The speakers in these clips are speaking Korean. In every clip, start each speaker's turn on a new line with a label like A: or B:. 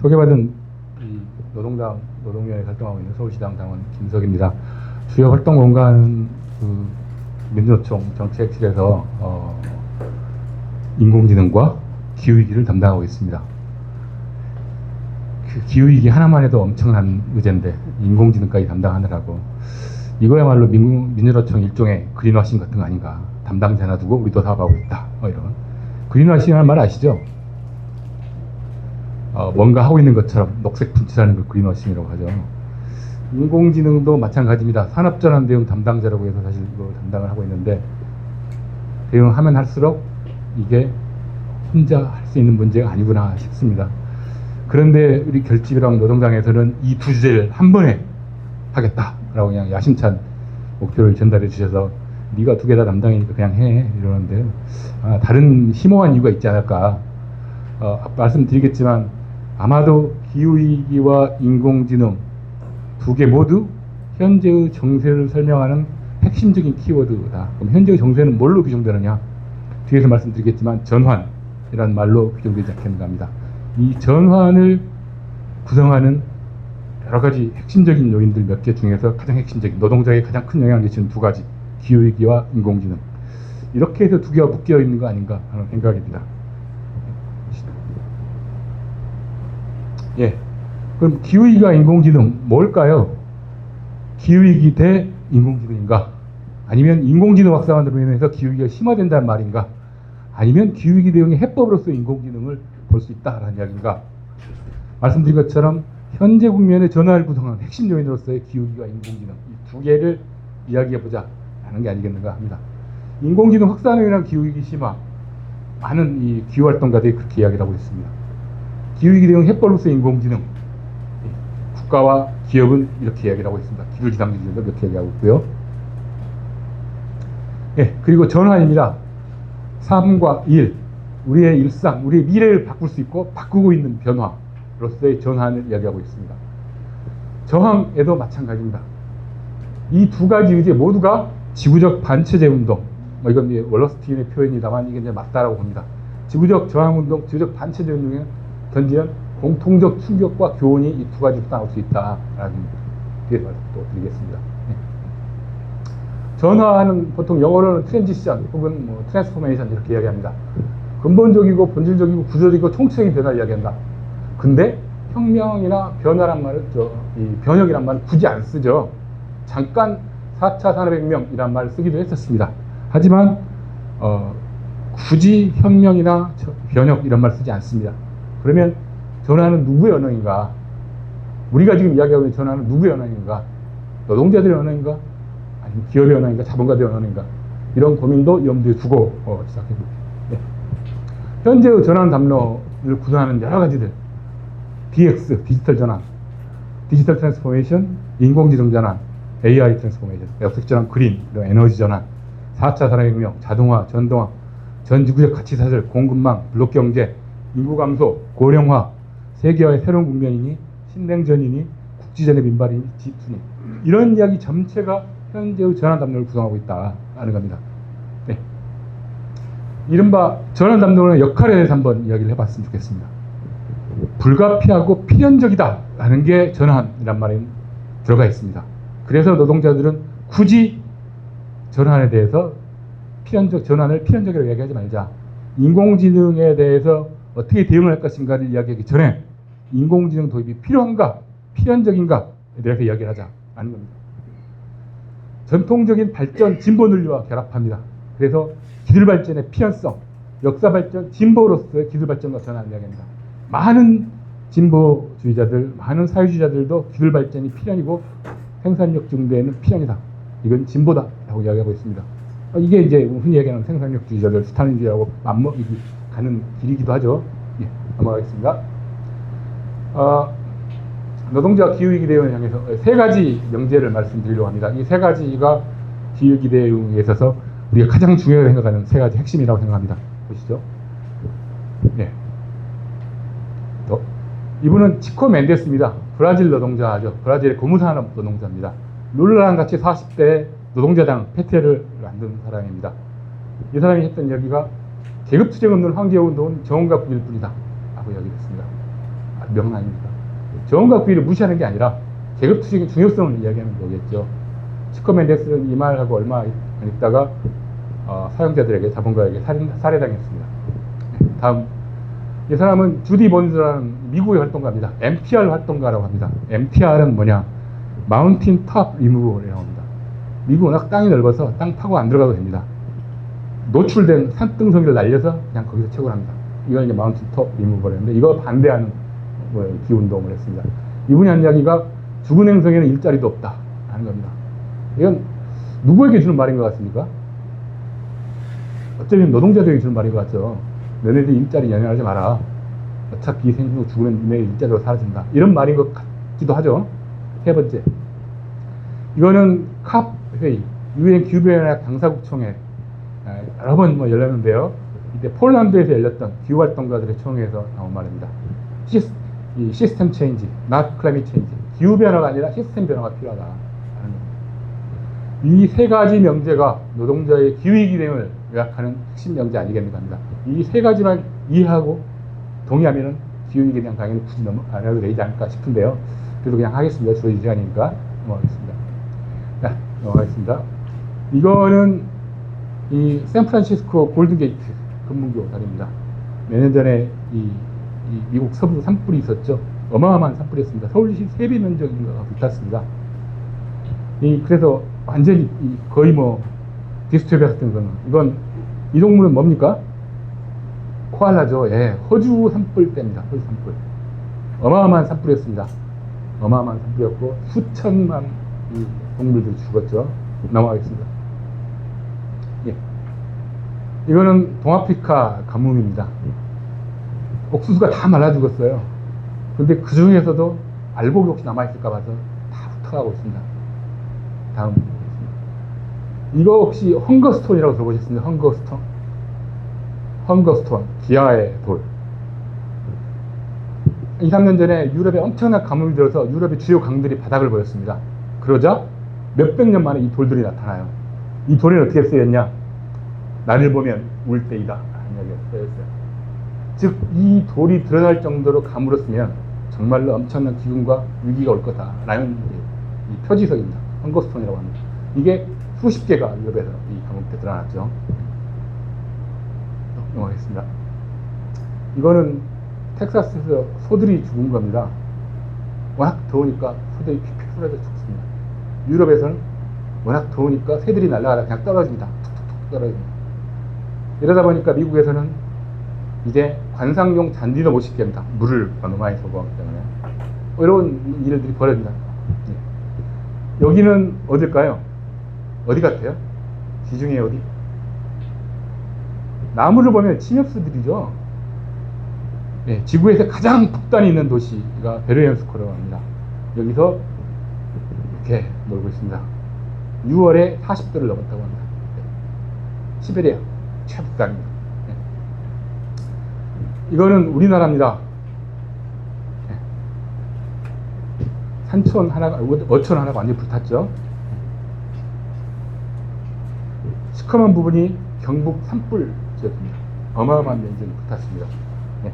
A: 소개받은 이 노동당 노동위원회 활동하고 있는 서울시당 당원 김석입니다. 주요 활동 공간 민주노총 정책실에서 인공지능과 기후위기를 담당하고 있습니다. 그 기후위기 하나만 해도 엄청난 의제인데 인공지능까지 담당하느라고 이거야말로 민주노총 일종의 그린워싱 같은 거 아닌가. 담당자 하나 두고 우리도 사업하고 있다. 이런 그린워싱이라는 말 아시죠? 뭔가 하고 있는 것처럼 녹색 분칠하는 걸 그린워싱이라고 하죠. 인공지능도 마찬가지입니다. 산업전환 대응 담당자라고 해서 사실 이거 담당을 하고 있는데 대응하면 할수록 이게 혼자 할 수 있는 문제가 아니구나 싶습니다. 그런데 우리 결집이랑 노동당에서는 이 두 주제를 한 번에 하겠다라고 그냥 야심찬 목표를 전달해 주셔서 네가 두 개 다 담당이니까 그냥 해 이러는데 다른 심오한 이유가 있지 않을까. 말씀드리겠지만 아마도 기후위기와 인공지능 두 개 모두 현재의 정세를 설명하는 핵심적인 키워드다. 그럼 현재의 정세는 뭘로 규정되느냐? 뒤에서 말씀드리겠지만 전환이라는 말로 규정되지 않겠는가 합니다. 이 전환을 구성하는 여러 가지 핵심적인 요인들 몇 개 중에서 가장 핵심적인 노동자에게 가장 큰 영향을 미치는 두 가지, 기후위기와 인공지능, 이렇게 해서 두 개가 묶여 있는 거 아닌가 하는 생각입니다. 예, 그럼 기후위기와 인공지능 뭘까요? 기후위기 대 인공지능인가? 아니면 인공지능 확산으로 인해서 기후위기가 심화된다는 말인가? 아니면 기후위기 대응의 해법으로서 인공지능을 볼 수 있다라는 이야기인가? 말씀드린 것처럼 현재 국면의 전환을 구성하는 핵심 요인으로서의 기후위기와 인공지능, 이 두 개를 이야기해보자 라는 게 아니겠는가 합니다. 인공지능 확산으로 인한 기후위기 심화, 많은 이 기후활동가들이 그렇게 이야기를 하고 있습니다. 기후위기 대응 해법으로서 인공지능, 국가와 기업은 이렇게 이야기를 하고 있습니다. 기술지상주의도 이렇게 이야기하고 있고요. 예, 그리고 전환입니다. 삶과 일, 우리의 일상, 우리의 미래를 바꿀 수 있고 바꾸고 있는 변화로서의 전환을 이야기하고 있습니다. 저항에도 마찬가지입니다. 이 두 가지 의제 모두가 지구적 반체제 운동, 이건 이제 월러스틴의 표현이다만 이게 이제 맞다라고 봅니다. 지구적 저항 운동, 지구적 반체제 운동에 던지는 공통적 충격과 교훈이 이 두 가지로 나올 수 있다라는 뒤에서 또 드리겠습니다. 전환은 보통 영어로는 트랜지션 혹은 트랜스포메이션 이렇게 이야기합니다. 근본적이고 본질적이고 구조적이고 총체적인 변화를 이야기한다. 근데 혁명이나 변화란 말을 이 변혁이란 말을 굳이 안 쓰죠. 잠깐 4차 산업혁명이란 말을 쓰기도 했었습니다. 하지만 굳이 혁명이나 변혁 이런 말 쓰지 않습니다. 그러면 전환은 누구의 언어인가? 우리가 지금 이야기하고 있는 전환은 누구의 언어인가? 노동자들의 언어인가? 아니면 기업의 언어인가? 자본가들의 언어인가? 이런 고민도 염두에 두고 시작해볼게요. 네. 현재의 전환 담론을 구성하는 여러 가지들, DX, 디지털 전환, 디지털 트랜스포메이션, 인공지능 전환, AI 트랜스포메이션, 역색 전환, 그린, 에너지 전환, 4차 산업혁명, 자동화, 전동화, 전지구적 가치사슬, 공급망, 블록 경제, 인구 감소, 고령화, 세계화의 새로운 국면이니, 신냉전이니, 국지전의 민발이니, G2니, 이런 이야기 전체가 현재의 전환 담론을 구성하고 있다는 겁니다. 네. 이른바 전환 담론의 역할에 대해서 한번 이야기를 해봤으면 좋겠습니다. 불가피하고 필연적이다라는 게 전환이란 말에 들어가 있습니다. 그래서 노동자들은 굳이 전환에 대해서 전환을 필연적이라고 이야기하지 말자. 인공지능에 대해서 어떻게 대응을 할 것인가를 이야기하기 전에 인공지능 도입이 필요한가, 필연적인가에 대해서 이야기를 하자라는 겁니다. 전통적인 발전, 진보 논리와 결합합니다. 그래서 기술 발전의 필연성, 역사 발전, 진보로서의 기술 발전과 전환을 이야기합니다. 많은 진보주의자들, 많은 사회주의자들도 기술 발전이 필연이고 생산력 증대는 필연이다. 이건 진보다라고 이야기하고 있습니다. 이게 이제 흔히 얘기하는 생산력주의자들, 스탈린주의하고 가는 길이기도 하죠. 예, 넘어가겠습니다. 노동자 기후위기 대응을 향해서 세 가지 명제를 말씀드리려고 합니다. 이 세 가지가 기후위기 대응에 있어서 우리가 가장 중요하게 생각하는 세 가지 핵심이라고 생각합니다. 보시죠. 네. 이분은 치코 멘데스입니다. 브라질 노동자죠. 브라질의 고무산업 노동자입니다. 룰라랑 같이 40대 노동자당 페테를 만든 사람입니다. 이 사람이 했던 이야기가 계급투쟁 없는 환기운동은 정원과 국일 뿐이다 라고 이야기를 했습니다. 명랑입니다. 정원과 비위를 무시하는 게 아니라 계급투쟁의 중요성을 이야기하는 거겠죠. 치커멘데스는 이 말하고 얼마 안 있다가 사용자들에게, 자본가에게 살해당했습니다. 다음, 이 사람은 주디 본즈라는 미국의 활동가입니다. MTR 활동가라고 합니다. MTR은 뭐냐? 마운틴 탑 리무버이라고 합니다. 미국은 워낙 땅이 넓어서 땅 파고 안 들어가도 됩니다. 노출된 산등성이를 날려서 그냥 거기서 채굴합니다. 이걸 이제 마운틴 탑 리무버였는데, 이거 반대하는 기운동을 했습니다. 이분이 한 이야기가 죽은 행성에는 일자리도 없다 하는 겁니다. 이건 누구에게 주는 말인 것 같습니까? 어쩌면 노동자들에게 주는 말인 것 같죠. 너네들 일자리 연연하지 마라. 어차피 이 생명 죽으면 내 일자리로 사라진다. 이런 말인 것 같기도 하죠. 세 번째, 이거는 캅 회의, 유엔 기후변화 당사국총회 여러 번 열렸는데요. 이때 폴란드에서 열렸던 기후활동가들의 총회에서 나온 말입니다. 시스템 체인지, not climate change. 기후변화가 아니라 시스템 변화가 필요하다. 이 세 가지 명제가 노동자의 기후위기 대응을 요약하는 핵심 명제 아니겠는가 합니다. 이 세 가지만 이해하고 동의하면 기후위기에 대한 강의는 굳이 안 해도 되지 않을까 싶은데요. 그래도 그냥 하겠습니다. 주어진 시간이니까 넘어가겠습니다. 자, 넘어가겠습니다. 이거는 이 샌프란시스코 골든게이트 금문교 다리입니다. 몇 년 전에 이 미국 서부 산불이 있었죠. 어마어마한 산불이었습니다. 서울시 3배 면적인가가 불탔습니다. 그래서 완전히 거의 디스토피아 같은 거는, 이 동물은 뭡니까? 코알라죠. 예, 호주 산불 때입니다. 호주 산불. 어마어마한 산불이었습니다. 어마어마한 산불이었고 수천만 동물들이 죽었죠. 넘어가겠습니다. 예. 이거는 동아프리카 가뭄입니다. 옥수수가 다 말라 죽었어요. 그런데 그 중에서도 알곡이 혹시 남아있을까 봐서 다 흩어가고 있습니다. 다음. 이거 혹시 헝거스톤이라고 들어보셨습니까? 헝거스톤? 헝거스톤, 기아의 돌. 2, 3년 전에 유럽에 엄청난 가뭄이 들어서 유럽의 주요 강들이 바닥을 보였습니다. 그러자 몇백 년 만에 이 돌들이 나타나요. 이 돌에는 어떻게 쓰였냐? 나를 보면 울 때이다 라는 이야기가 쓰여있어요. 즉, 이 돌이 드러날 정도로 가물었으면 정말로 엄청난 기근과 위기가 올 거다라는 이 표지석입니다. 헝거스톤이라고 합니다. 이게 수십 개가 유럽에서 이 가뭄 때 드러났죠. 넘어가겠습니다. 이거는 텍사스에서 소들이 죽은 겁니다. 워낙 더우니까 소들이 픽픽 쏟아져 죽습니다. 유럽에서는 워낙 더우니까 새들이 날아가다 그냥 떨어집니다. 툭툭툭 떨어집니다. 이러다 보니까 미국에서는 이제 관상용 잔디도 못 심게 합니다. 물을 너무 많이 소모하기 때문에. 이런 일들이 벌어집니다. 여기는 어딜까요? 어디 같아요? 지중해 어디? 나무를 보면 침엽수들이죠. 네, 지구에서 가장 북단에 있는 도시가 베르얀스코라고 합니다. 여기서 이렇게 놀고 있습니다. 6월에 40도를 넘었다고 합니다. 네. 시베리아 최북단입니다. 네. 이거는 우리나라입니다. 네. 산천 하나가, 어촌 하나가 완전히 불탔죠. 시커먼 부분이 경북 산불 지역입니다. 어마어마한 면적이 불탔습니다. 네.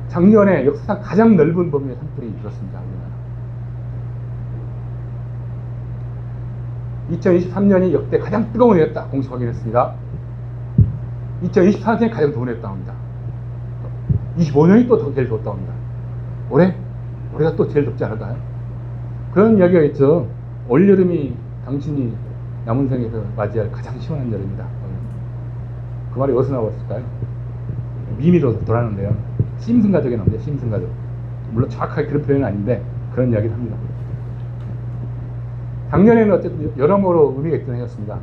A: 작년에 역사상 가장 넓은 범위의 산불이 일었습니다. 2023년이 역대 가장 뜨거운 해였다 공식 확인했습니다. 2024년이 가장 더운 해였다고 합니다. 25년이 또 더 제일 덥다고 합니다. 올해가 또 제일 덥지 않을까요? 그런 이야기가 있죠. 올여름이 당신이 남은 생에서 맞이할 가장 시원한 여름이다. 그 말이 어디서 나왔을까요? 미미로 돌아가는데요. 심슨 가족에 나옵니다. 심슨 가족. 물론 정확하게 그런 표현은 아닌데 그런 이야기를 합니다. 작년에는 어쨌든 여러모로 의미가 있던 해였습니다.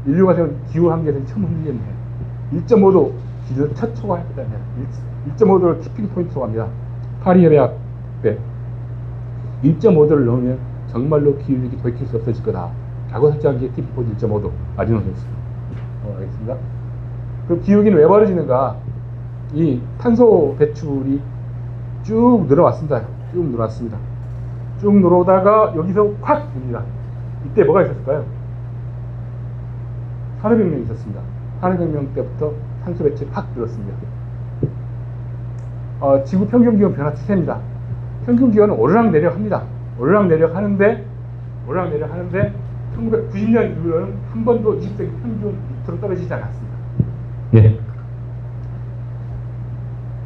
A: 인류가 세운 기후 한계를 처음 흔들린 해. 1.5도 기준을 첫 초과했다는 해. 1.5도를 티핑 포인트로 합니다. 파리 협약 때 1.5도를 넘으면 정말로 기후위기 돌이킬 수 없어질 거다 라고 설정한 게 티핑 포인트 1.5도 마지노선이었습니다. 알겠습니다. 그럼 기후위기는 왜 벌어지는가? 이 탄소 배출이 쭉 늘어왔습니다. 쭉 늘어왔습니다. 쭉 늘어오다가 여기서 확 옵니다. 이때 뭐가 있었을까요? 산업혁명이 있었습니다. 산업혁명 때부터 탄소 배출이 확 늘었습니다. 지구 평균 기온 변화 추세입니다. 평균 기온은 오르락내리락합니다. 오르락내리락하는데 1990년 이후로는 한 번도 20세기 평균 밑으로 떨어지지 않았습니다. 예.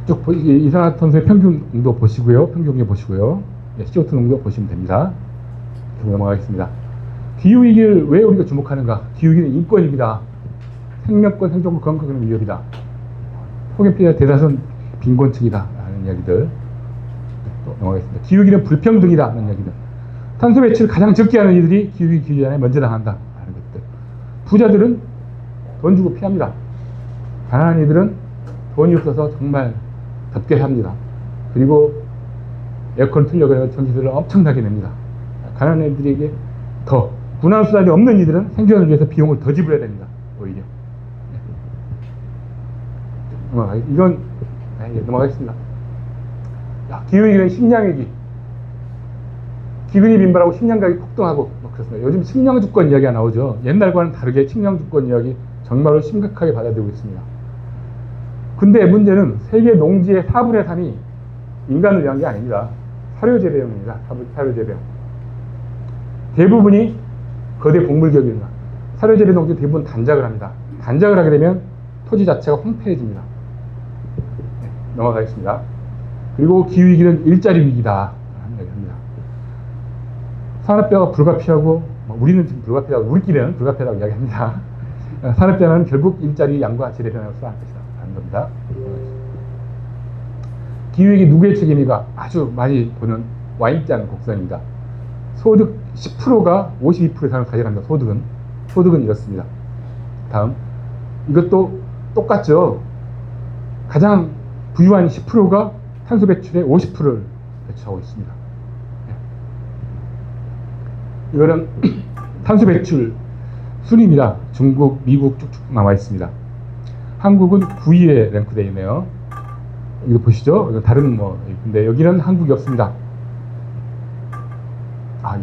A: 쭉 이산화탄소의 평균 농도 보시고요. 평균 기온 보시고요. 예, CO2 농도 보시면 됩니다. 넘어가겠습니다. 기후위기를 왜 우리가 주목하는가? 기후위기는 인권입니다. 생명권, 생존권, 건강은 위협이다. 폭염 피해 대다수는 빈곤층이다. 라는 이야기들. 또 넘어가겠습니다. 기후위기는 불평등이다. 라는 이야기들. 탄소 배출을 가장 적게 하는 이들이 기후위기 기후재난에 먼저 당한다. 라는 것들. 부자들은 돈 주고 피합니다. 가난한 이들은 돈이 없어서 정말 덥게 삽니다. 그리고 에어컨 틀려고 전기세를 엄청나게 냅니다. 가난한 이들에게 더 군함수단이 없는 이들은 생존을 위해서 비용을 더 지불해야 됩니다. 오히려. 이건 넘어가겠습니다. 기후위기는 식량위기. 기근이 빈발하고 식량 가격이 폭등하고 그렇습니다. 요즘 식량주권 이야기가 나오죠. 옛날과는 다르게 식량주권 이야기 정말로 심각하게 받아들이고 있습니다. 근데 문제는 세계 농지의 4분의 3이 인간을 위한 게 아닙니다. 사료재배용입니다. 사료재배용. 대부분이 거대 곡물기업입니다. 사료재배 농지 대부분 단작을 합니다. 단작을 하게 되면 토지 자체가 황폐해집니다. 네, 넘어가겠습니다. 그리고 기후위기는 일자리 위기다. 라는 얘기합니다. 산업재해가 불가피하고, 우리는 지금 불가피하다고, 우리끼리는 불가피하다고 이야기합니다. 산업재해는 결국 일자리 양과 재래 변화로 쏘아할 것이다. 라는 겁니다. 기후위기 누구의 책임이가 아주 많이 보는 Y자 곡선입니다. 소득 10%가 52% 이상을 가져간다. 소득은 이렇습니다. 다음, 이것도 똑같죠. 가장 부유한 10%가 탄소 배출의 50%를 배출하고 있습니다. 이거는 탄소 배출 순위입니다. 중국, 미국 쭉쭉 나와 있습니다. 한국은 9위에 랭크되어 있네요. 이거 보시죠. 이거 다른 근데 여기는 한국이 없습니다.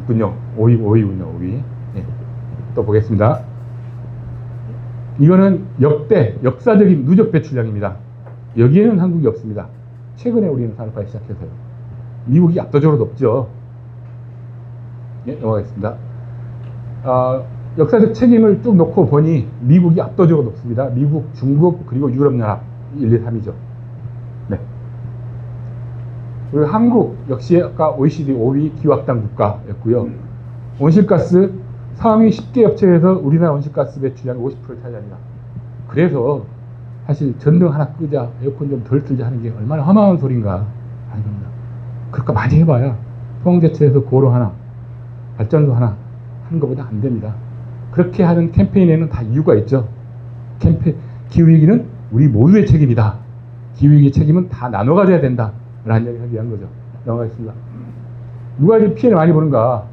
A: 있군요. 5위군요. 5위. 예. 또 보겠습니다. 이거는 역사적인 누적 배출량입니다. 여기에는 한국이 없습니다. 최근에 우리는 산업화를 시작해서요. 미국이 압도적으로 높죠. 예, 넘어가겠습니다. 역사적 책임을 쭉 놓고 보니 미국이 압도적으로 높습니다. 미국, 중국, 그리고 유럽연합 1, 2, 3이죠. 네. 그리고 한국 역시 아까 OECD 5위 기후악당 국가였고요. 온실가스 상위 10개 업체에서 우리나라 온실가스 배출량의 50%를 차지합니다. 그래서 사실 전등 하나 끄자, 에어컨 좀 덜 틀자 하는 게 얼마나 험한 소리인가 하는 겁니다. 그러니까 많이 해봐야 포항제철에서 고로 하나, 발전소 하나 하는 것보다 안 됩니다. 그렇게 하는 캠페인에는 다 이유가 있죠. 기후위기는 우리 모두의 책임이다. 기후위기 책임은 다 나눠 가져야 된다. 라는 이야기를 하기 위한 거죠. 넘어가겠습니다. 누가 이제 피해를 많이 보는가?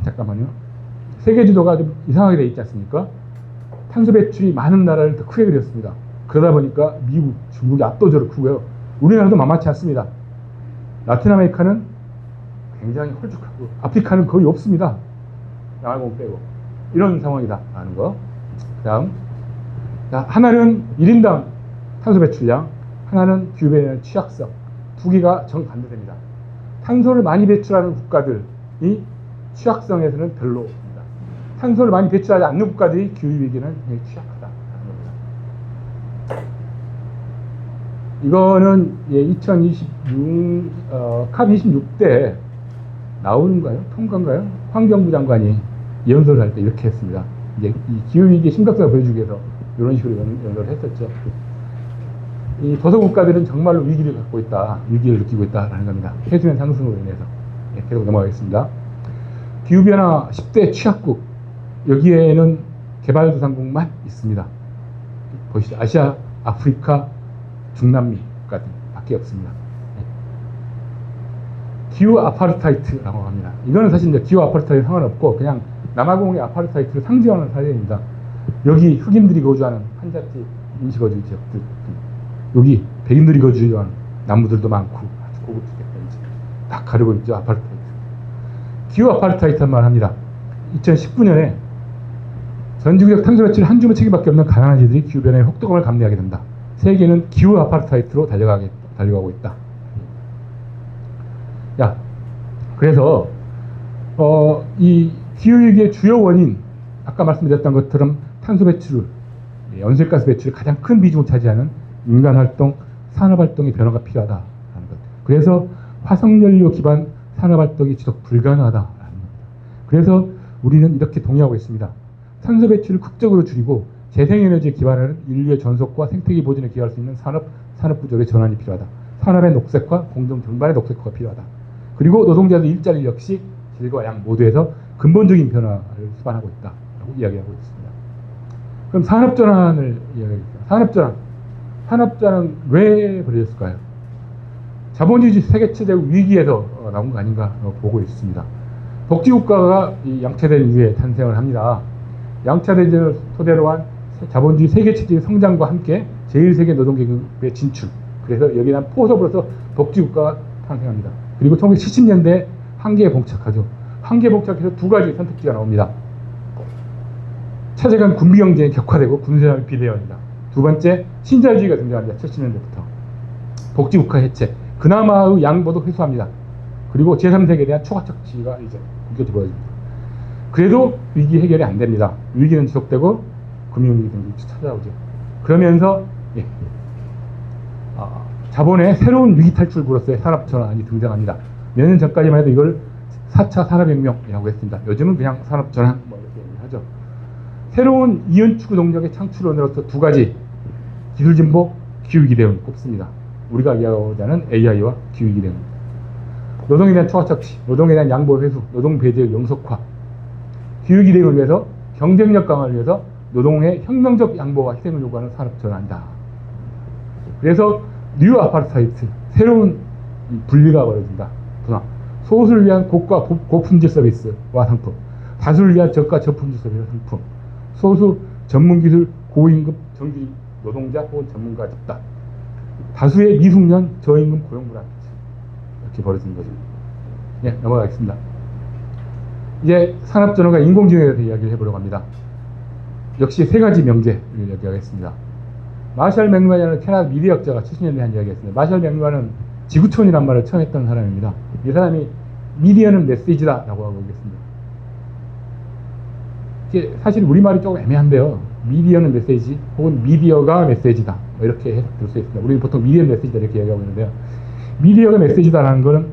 A: 잠깐만요. 세계 지도가 좀 이상하게 되어 있지 않습니까? 탄소 배출이 많은 나라를 더 크게 그렸습니다. 그러다 보니까 미국, 중국이 압도적으로 크고요. 우리나라도 만만치 않습니다. 라틴 아메리카는 굉장히 홀쭉하고, 아프리카는 거의 없습니다. 양알공 빼고. 이런 상황이다. 라는 거. 그 다음. 하나는 1인당 탄소 배출량, 하나는 기후변화의 취약성. 두 개가 정반대됩니다. 탄소를 많이 배출하는 국가들이 취약성에서는 별로입니다. 탄소를 많이 배출하지 않는 국가들이 기후위기는 굉장히 취약하다는 겁니다. 이거는 2026 컵26 때 나오는가요? 통과인가요? 환경부 장관이 연설을 할 때 이렇게 했습니다. 이제 이 기후위기의 심각성을 보여주기 위해서 이런 식으로 연설을 했었죠. 이 도서국가들은 정말로 위기를 갖고 있다, 위기를 느끼고 있다라는 겁니다. 해수면 상승으로 인해서. 네, 계속 넘어가겠습니다. 기후변화 10대 취약국, 여기에는 개발도상국만 있습니다. 보시죠. 아시아, 아프리카, 중남미 국가들 밖에 없습니다. 네. 기후 아파르타이트라고 합니다. 이거는 사실 이제 기후 아파르타이트 상관없고 그냥 남아공의 아파르타이트를 상징하는 사례입니다. 여기 흑인들이 거주하는 한자티 임시거주 지역들, 여기 백인들이 거주하는 남부들도 많고 아주 고급 주택단지 딱 가리고 있죠. 아파르타이트. 기후 아파르타이트란 말 합니다. 2019년에 전지구역 탄소 배출 한 주만 책임밖에 없는 가난한 이들이 기후변화의 혹독함을 감내하게 된다. 세계는 기후 아파르타이트로 달려가고 있다. 야, 그래서 이 기후위기의 주요 원인, 아까 말씀드렸던 것처럼 탄소 배출, 온실가스 배출이 가장 큰 비중을 차지하는 인간 활동, 산업 활동의 변화가 필요하다라는 것. 그래서 화석연료 기반 산업 활동이 지속 불가능하다라는 겁니다. 그래서 우리는 이렇게 동의하고 있습니다. 탄소 배출을 극적으로 줄이고 재생에너지에 기반하는 인류의 전속과 생태계 보존에 기여할 수 있는 산업 구조의 전환이 필요하다. 산업의 녹색화, 공정 전반의 녹색화가 필요하다. 그리고 노동자들 일자리 역시 질과 양 모두에서 근본적인 변화를 수반하고 있다라고 이야기하고 있습니다. 그럼 산업전환을 이야기합니다. 산업전환은 왜 벌어졌을까요? 자본주의 세계체제적 위기에서 나온 거 아닌가 보고 있습니다. 복지국가가 이 양차된 이후에 탄생을 합니다. 양차대전을 토대로 한 자본주의 세계체제의 성장과 함께 제1세계 노동계급의 진출. 그래서 여기에 대한 포섭으로서 복지국가가 탄생합니다. 그리고 1970년대 한계에 봉착하죠. 한계에 봉착해서 두 가지 선택지가 나옵니다. 차제간 군비경쟁이 격화되고 군사력이 비대화합니다. 두 번째, 신자유주의가 등장합니다. 70년대부터. 복지국가 해체. 그나마의 양보도 회수합니다. 그리고 제3세계에 대한 초과적지가 이제 본격적으로 벌어집니다. 그래도 위기 해결이 안 됩니다. 위기는 지속되고 금융위기 등이 찾아오죠. 그러면서 자본의 새로운 위기 탈출구로서의 산업전환이 등장합니다. 몇 년 전까지만 해도 이걸 4차 산업혁명이라고 했습니다. 요즘은 그냥 산업전환 이렇게 하죠. 새로운 이연축 동력의 창출원으로서 두 가지, 기술진보, 기후위기 대응을 꼽습니다. 우리가 이야기하고자 하는 AI와 기후위기 대응. 노동에 대한 초과착취, 노동에 대한 양보 회수, 노동 배제의 영속화, 기후위기 대응을 위해서 경쟁력 강화를 위해서 노동의 혁명적 양보와 희생을 요구하는 산업전환이다. 그래서 뉴 아파르타이트, 새로운 분리가 벌어진다. 분화. 소수를 위한 고가 고품질 서비스와 상품, 다수를 위한 저가 저품질 서비스와 상품, 소수 전문기술 고임금 정규직 노동자 혹은 전문가 집단, 다수의 미숙련 저임금 고용불안, 이렇게 벌어지는 거죠. 예, 넘어가겠습니다. 이제 산업전환과 인공지능에 대해서 이야기를 해보려고 합니다. 역시 세 가지 명제를 이야기하겠습니다. 마셜 맥루한이라는 캐나다 미디어학자가 70년대에 한 이야기했습니다. 마셜 맥루한은 지구촌이란 말을 처음 했던 사람입니다. 이 사람이 미디어는 메시지다 라고 하고 있습니다. 이게 사실 우리말이 조금 애매한데요. 미디어는 메시지 혹은 미디어가 메시지다 이렇게 해석될 수 있습니다. 우리는 보통 미디어 메시지다 이렇게 얘기하고 있는데요. 미디어가 메시지다라는 거는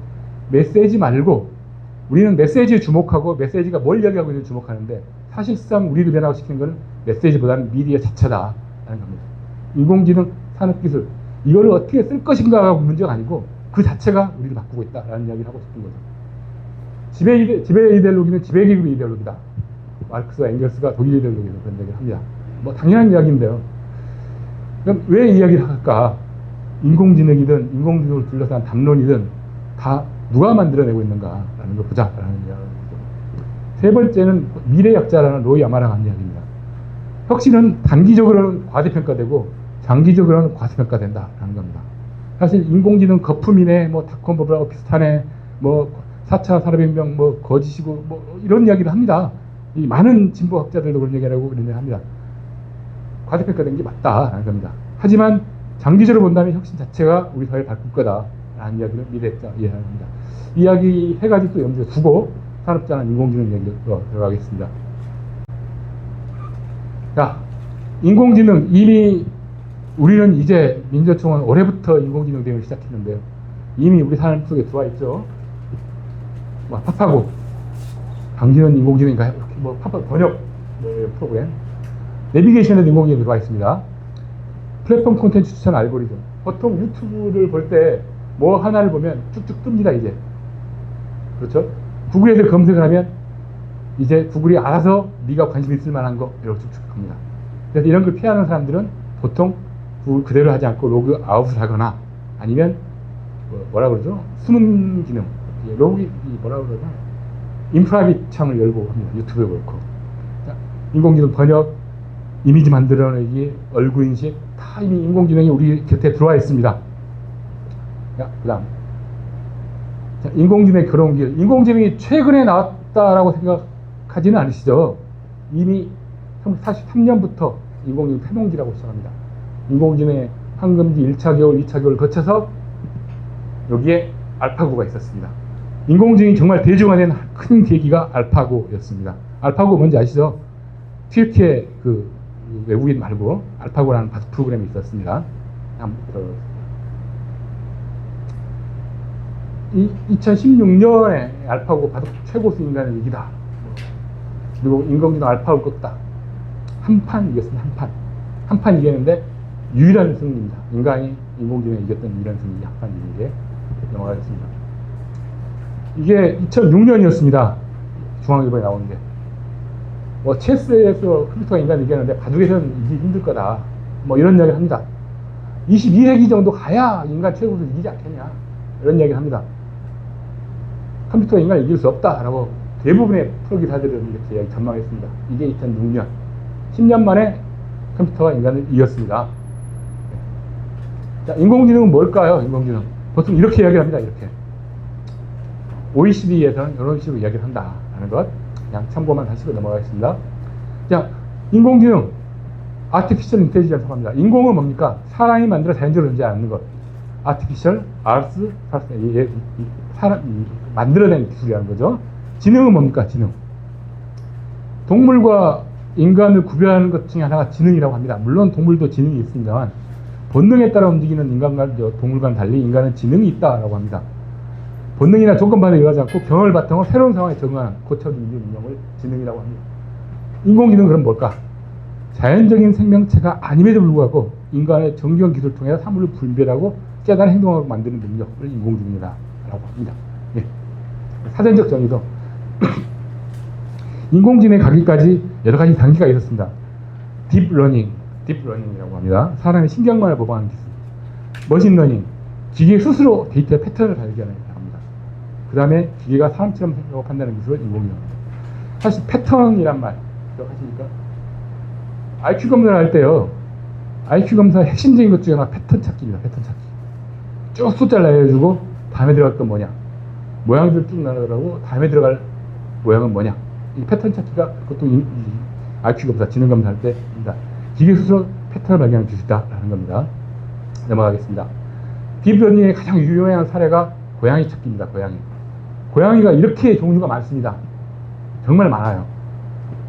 A: 메시지 말고 우리는 메시지에 주목하고 메시지가 뭘 이야기하고 있는지 주목하는데 사실상 우리를 변화시키는 것은 메시지보다는 미디어 자체다라는 겁니다. 인공지능, 산업기술 이거를 어떻게 쓸 것인가가 문제가 아니고 그 자체가 우리를 바꾸고 있다라는 이야기를 하고 싶은 거죠. 지배 이데올로기는 지배계급의 이데올로기다. 마르크스와 앵겔스가 독일 이데올로기에서 그런 얘기를 합니다. 뭐 당연한 이야기인데요. 그럼 왜 이야기를 할까? 인공지능이든 인공지능을 둘러싼 담론이든 다 누가 만들어내고 있는가라는 걸 보자라는 이야기입니다. 세 번째는 미래학자라는 로이 아마라가 한 이야기입니다. 혁신은 단기적으로는 과대평가되고 장기적으로는 과소평가된다라는 겁니다. 사실 인공지능 거품이네, 뭐 닷컴 버블하고 비슷하네, 뭐 4차 산업혁명 뭐 거짓이고 뭐 이런 이야기를 합니다. 이 많은 진보학자들도 그런 얘기를 하고 이런 얘기를 합니다. 과대평가된 게 맞다라는 겁니다. 하지만 장기적으로 본다면 혁신 자체가 우리 사회를 바꿀 거다라는 이야기를 미래학자 이해합니다. 이야기 세 가지 또 염두에 두고 산업전환 인공지능 얘기로 들어가겠습니다. 자, 인공지능 이미 우리는 이제 민주노총은 올해부터 인공지능 대응을 시작했는데요. 이미 우리 삶 속에 들어와 있죠. 뭐 팝하고 강진원 인공지능인가요? 이렇게 뭐 팝 번역 프로그램, 내비게이션에도 인공지능이 들어와 있습니다. 플랫폼 콘텐츠 추천 알고리즘. 보통 유튜브를 볼 때 뭐 하나를 보면 쭉쭉 뜹니다 이제. 그렇죠? 구글에서 검색을 하면 이제 구글이 알아서 네가 관심 있을 만한 거 이렇게 쭉쭉 합니다. 그래서 이런 걸 피하는 사람들은 보통 구글 그대로 하지 않고 로그 아웃을 하거나 아니면 뭐라 그러죠? 숨은 기능, 로그 뭐라 그러나 인프라빗 창을 열고 합니다. 유튜브에 그렇고. 인공지능 번역, 이미지 만들어내기, 얼굴 인식 다 이미 인공지능이 우리 곁에 들어와 있습니다. 그 다음 인공지능의 그런 길. 인공지능이 최근에 나왔다라고 생각하지는 않으시죠? 이미 1943년부터 인공지능 태동기라고 시작합니다. 인공지능의 황금기 1차 겨울, 2차 겨울을 거쳐서 여기에 알파고가 있었습니다. 인공지능이 정말 대중화된 큰 계기가 알파고였습니다. 알파고 뭔지 아시죠? 튀르키예 그 외국인 말고 알파고라는 프로그램이 있었습니다. 한번 들어보겠습니다. 2016년에 알파고 바둑 최고수 인간의 위기다. 그리고 인공지능 알파고를 꺾다. 한 판 이겼습니다. 한 판 이겼는데 유일한 승리입니다. 인간이 인공지능에 이겼던 유일한 승리 한 판 이긴 게 넘어가겠습니다. 이게 2006년이었습니다. 중앙일보에 나오는 게. 뭐 체스에서 컴퓨터가 인간을 이겼는데 바둑에서는 이기기 힘들 거다. 뭐 이런 이야기를 합니다. 22세기 정도 가야 인간 최고수 이기지 않겠냐. 이런 이야기를 합니다. 컴퓨터가 인간을 이길 수 없다라고 대부분의 프로 기사들은 이렇게 이야기 전망했습니다. 이게 2006년. 10년 만에 컴퓨터가 인간을 이겼습니다. 자, 인공지능은 뭘까요? 인공지능. 보통 이렇게 이야기를 합니다. 이렇게. OECD에서는 이런 식으로 이야기를 한다라는 것. 그냥 참고만 하시고 넘어가겠습니다. 자, 인공지능. Artificial Intelligence라고 합니다. 인공은 뭡니까? 사람이 만들어 자연적으로 존재하는 것. Artificial, Arts, 만들어낸 기술이라는 거죠. 지능은 뭡니까? 지능. 동물과 인간을 구별하는 것 중에 하나가 지능이라고 합니다. 물론 동물도 지능이 있습니다만 본능에 따라 움직이는 인간과 동물과는 달리 인간은 지능이 있다라고 합니다. 본능이나 조건반응에 의하지 않고 경험을 바탕으로 새로운 상황에 적응하는 고쳐지는 능력을 지능이라고 합니다. 인공지능은 그럼 뭘까? 자연적인 생명체가 아님에도 불구하고 인간의 정교한 기술을 통해 사물을 분별하고 깨달은 행동하고 만드는 능력을 인공지능이라고 합니다. 예. 사전적 정의도 인공지능에 가기까지 여러 가지 단계가 있었습니다. 딥러닝이라고 합니다. 사람의 신경만을 모방하는 기술. 머신러닝, 기계 스스로 데이터의 패턴을 발견합니다. 그 다음에 기계가 사람처럼 생각한다는 기술을 인공지능입니다. 사실 패턴이란 말 기억하십니까? IQ 검사를 할 때요. IQ 검사의 핵심적인 것 중에 하나 패턴 찾기입니다. 패턴 찾기. 쭉 숫자를 알려주고 다음에 들어갈 건 뭐냐. 모양들 쭉 나눠가고 다음에 들어갈 모양은 뭐냐. 이 패턴 찾기가 그것도 이 IQ 검사, 지능 검사할 때입니다. 기계 스스로 패턴을 발견할 수 있다라는 겁니다. 넘어가겠습니다. 딥러닝의 가장 유용한 사례가 고양이 찾기입니다. 고양이가 이렇게 종류가 많습니다. 정말 많아요.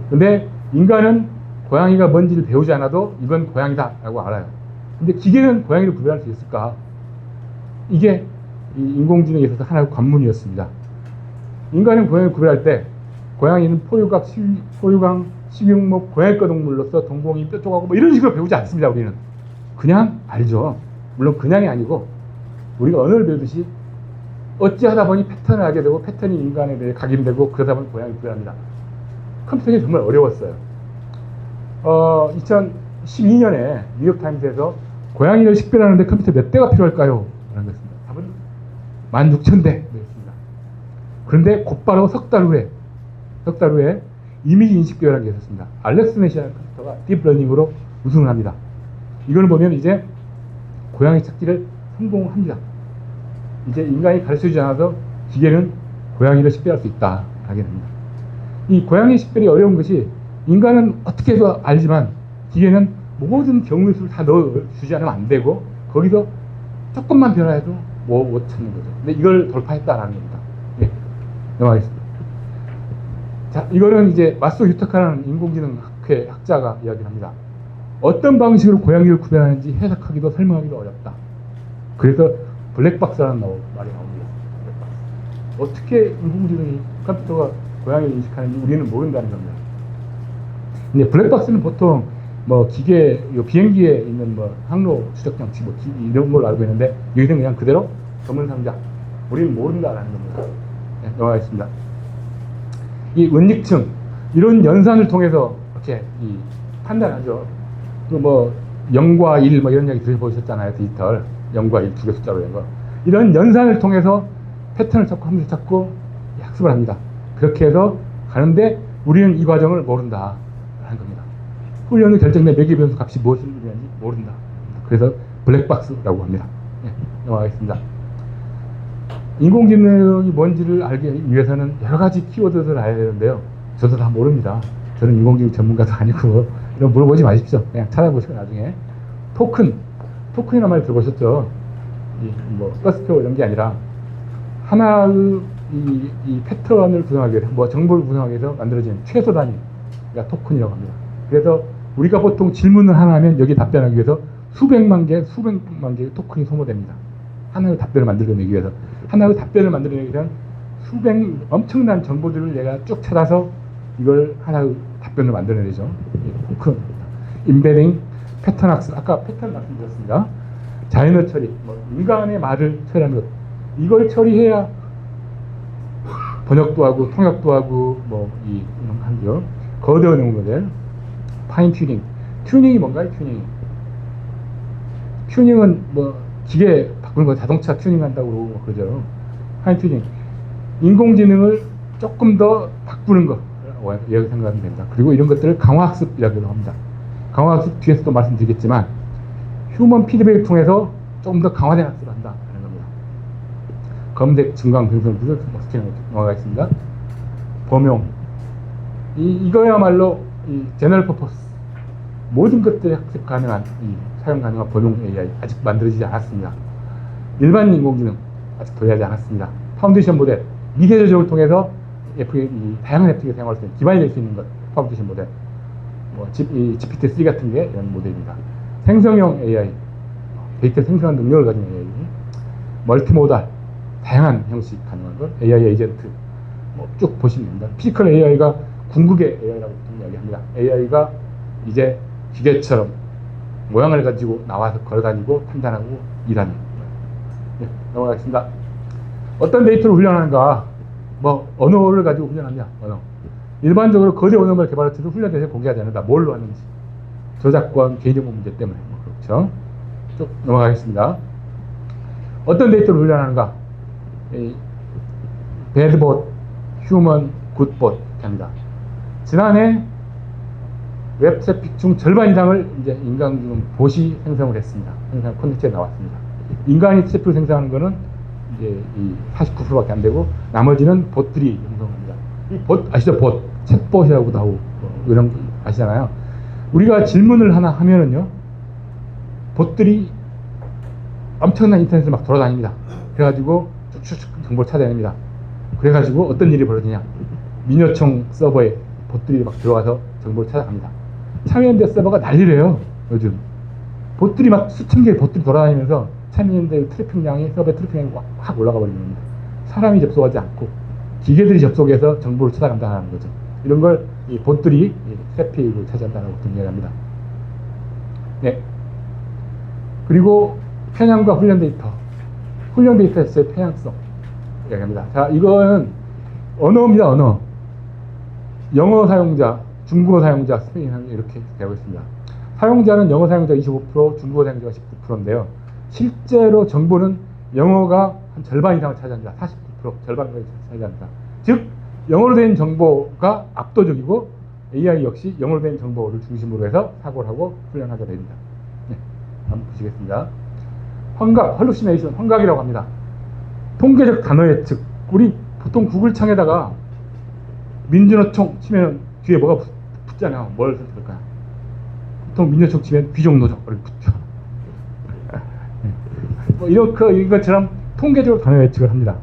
A: 근데 인간은 고양이가 뭔지를 배우지 않아도 이건 고양이다 라고 알아요. 근데 기계는 고양이를 구별할 수 있을까? 이게 이 인공지능에 있어서 하나의 관문이었습니다. 인간은 고양이를 구별할 때 고양이는 포유강, 식육목, 고양이과 동물로서 동공이 뾰족하고 뭐 이런 식으로 배우지 않습니다. 우리는 그냥 알죠. 물론 그냥이 아니고 우리가 언어를 배우듯이 어찌하다 보니 패턴을 알게 되고 패턴이 인간에 대해 각인되고 그러다 보니 고양이를 구별합니다. 컴퓨터가 정말 어려웠어요. 2012년에 뉴욕타임스에서 고양이를 식별하는데 컴퓨터 몇 대가 필요할까요? 라는 것입니다. 답은 16,000대였습니다. 그런데 곧바로 석 달 후에 이미지 인식 비율이라는 게 있었습니다. 알렉스넷이라는 컴퓨터가 딥러닝으로 우승을 합니다. 이걸 보면 이제 고양이 찾기를 성공합니다. 이제 인간이 가르쳐주지 않아서 기계는 고양이를 식별할 수 있다 하게 됩니다. 이 고양이 식별이 어려운 것이 인간은 어떻게 해도 알지만 기계는 모든 경우의 수를 다 넣어주지 않으면 안 되고 거기서 조금만 변화해도 못 찾는 거죠. 근데 이걸 돌파했다라는 겁니다. 예, 넘어가겠습니다. 자, 이거는 이제 마소 유타카라는 인공지능 학자가 이야기합니다. 어떤 방식으로 고양이를 구별하는지 해석하기도 설명하기도 어렵다. 그래서 블랙박스라는 말이 나옵니다. 블랙박스. 어떻게 인공지능이 컴퓨터가 고양이를 인식하는지 우리는 모른다는 겁니다. 근데 블랙박스는 보통 뭐 기계, 비행기에 있는 뭐 항로 추적 장치 뭐 이런 걸로 알고 있는데 여기는 그냥 그대로 검은 상자. 우리는 모른다라는 겁니다. 네, 넘어가겠습니다. 이 은닉층 이런 연산을 통해서 이렇게 판단하죠. 그 뭐 0과 1 뭐 이런 얘기 들어보셨잖아요. 디지털 0과 1 두 개 숫자로 된 거. 이런 연산을 통해서 패턴을 찾고 함수를 찾고 학습을 합니다. 그렇게 해서 가는데 우리는 이 과정을 모른다 라는 겁니다. 훈련 후 결정된 매개 변수 값이 무엇을 의미하는지 모른다. 그래서 블랙박스라고 합니다. 네, 넘어가겠습니다. 인공지능이 뭔지를 알기 위해서는 여러 가지 키워드를 알아야 되는데요. 저도 다 모릅니다. 저는 인공지능 전문가도 아니고 이런 물어보지 마십시오. 그냥 찾아보시고 나중에 토큰 토큰이라는 말 들어보셨죠? 뭐 버스표 이런 게 아니라 하나의 이 패턴을 구성하기 위해서, 뭐 정보를 구성하기 위해서 만들어지는 최소 단위가 토큰이라고 합니다. 그래서 우리가 보통 질문을 하나 하면 여기 답변하기 위해서 수백만 개의 토큰이 소모됩니다. 하나의 답변을 만들어내기 위해서. 하나의 답변을 만들어내기 위해서는 엄청난 정보들을 내가 쭉 찾아서 이걸 하나의 답변을 만들어내죠. 토큰. 임베딩, 패턴 학습. 아까 패턴 말씀드렸습니다. 자연어 처리, 뭐 인간의 말을 처리하는 것. 이걸 처리해야 번역도 하고 통역도 하고 뭐 이런 한죠. 거대 언어 모델, 파인 튜닝. 튜닝이 뭔가요? 튜닝은 뭐 기계 바꾸는 거, 자동차 튜닝한다고 뭐 그러죠. 파인 튜닝. 인공지능을 조금 더 바꾸는 거 이렇게 생각하면 됩니다. 그리고 이런 것들을 강화학습이라고 합니다. 강화학습 뒤에서도 말씀드리겠지만 휴먼 피드백을 통해서 조금 더 강화된 학습을 한다 하는 겁니다. 검색, 증강, 변성, 구조, 넘어가겠습니다. 범용. 이거야말로 이 제너럴 퍼포스, 모든 것들이 학습 가능한, 사용 가능한 범용 AI 아직 만들어지지 않았습니다. 일반 인공지능 아직 도래하지 않았습니다. 파운데이션 모델, 미세 조정을 통해서 다양한 애플리케이션 사용할 수 있는, 기반이 될 수 있는 것, 파운데이션 모델. 뭐 GPT-3 같은 게 이런 모델입니다. 생성형 AI, 데이터 생성하는 능력을 가진 AI, 멀티모달, 다양한 형식 가능한 것, AI 에이전트, 뭐 쭉 보시면 됩니다. 피지컬 AI가 궁극의 AI라고 이야기합니다. AI가 이제 기계처럼 모양을 가지고 나와서 걸어다니고 판단하고 일하는. 네, 넘어가겠습니다. 어떤 데이터를 훈련하는가? 뭐 언어를 가지고 훈련하냐? 언어. 일반적으로 거대 언어를 개발할 때도 훈련 대상에 공개하지 않는다. 뭘로 하는지. 저작권, 개인정보 문제 때문에. 뭐 그렇죠. 쭉 넘어가겠습니다. 어떤 데이터를 훈련하는가? 배드봇, 휴먼, 굿봇 합니다. 지난해 웹 트래픽 중 절반 이상을 이제 인공지능 봇이 생성을 했습니다. 생성 콘텐츠에 나왔습니다. 인간이 트래픽을 생성하는 거는 이제 49%밖에 안 되고 나머지는 봇들이 생성합니다. 이 봇 아시죠? 봇, 챗봇이라고도 하고 이런 거 아시잖아요. 우리가 질문을 하나 하면은요, 봇들이 엄청난 인터넷을 막 돌아다닙니다. 그래가지고 쭉쭉 정보를 찾아냅니다. 그래가지고 어떤 일이 벌어지냐? 민요청 서버에 봇들이 막 들어가서 정보를 찾아갑니다. 참여연대 서버가 난리래요. 요즘 봇들이 막 수천 개의 봇들이 돌아다니면서 참여연대 트래픽량이, 서버의 트래픽량이 확 올라가 버리는 겁니다. 사람이 접속하지 않고 기계들이 접속해서 정보를 찾아간다는 거죠. 이런 걸 이 봇들이 트래픽을 차지한다는 것을 이야기합니다. 네. 그리고 편향과 훈련 데이터. 훈련 데이터에서의 편향성 이야기합니다. 자, 이거는 언어입니다. 언어. 영어 사용자, 중국어 사용자, 스페인 사용자 이렇게 되고 있습니다. 사용자는 영어 사용자 25%, 중국어 사용자가 19%인데요. 실제로 정보는 영어가 한 절반 이상을 차지합니다. 49%, 절반까지 차지합니다. 즉, 영어로 된 정보가 압도적이고 AI 역시 영어로 된 정보를 중심으로 해서 사고를 하고 훈련하게 됩니다. 네, 한번 보시겠습니다. 환각, 헐루시네이션, 환각이라고 합니다. 통계적 단어 예측. 우리 보통 구글 창에다가 민주노총 치면 뒤에 뭐가 붙잖아요. 뭘 선택할까요? 보통 민주노총 치면 귀족노조 이렇게 붙죠. 뭐 이것처럼 통계적으로 단어 예측을 합니다.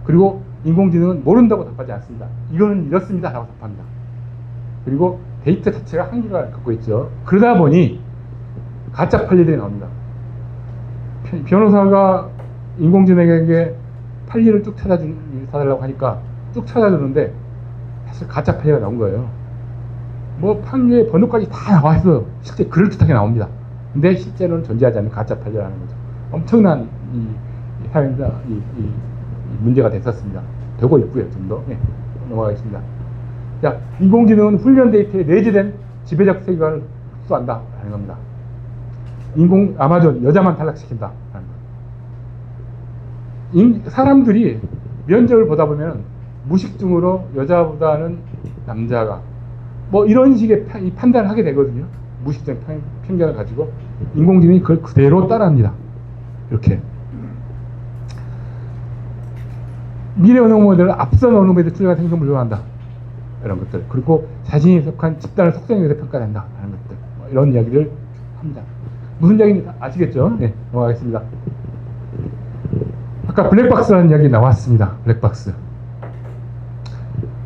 A: 그리고 인공지능은 모른다고 답하지 않습니다. 이거는 이렇습니다 라고 답합니다. 그리고 데이터 자체가 한계가 갖고 있죠. 그러다 보니 가짜 판례들이 나옵니다. 변호사가 인공지능에게 판례를 쭉 찾아달라고 하니까 쭉 찾아주는데 사실 가짜 판례가 나온 거예요. 뭐 판례 번호까지 다 나와 있어요. 실제 그럴듯하게 나옵니다. 근데 실제로는 존재하지 않는 가짜 판례라는 거죠. 엄청난 사회에서 문제가 됐었습니다. 되고 있고요. 좀 더. 네, 넘어가겠습니다. 자, 인공지능은 훈련 데이터에 내재된 지배적 세계관을 흡수한다 하는 겁니다. 아마존 여자만 탈락시킨다 하는 것. 사람들이 면접을 보다 보면 무식증으로 여자보다는 남자가 뭐 이런 식의 판단을 하게 되거든요. 무식증 편견을 가지고 인공지능이 그걸 그대로 따라합니다. 이렇게 미래 언어 모델을 앞선 언어 모델 출력한 생성 불가한다 이런 것들. 그리고 자신이 속한 집단을 속성에 의해서 평가된다 하는 것들. 뭐 이런 이야기를 합니다. 무슨 이야기인지 아시겠죠? 네, 넘어가겠습니다. 아까 블랙박스라는 이야기 나왔습니다. 블랙박스.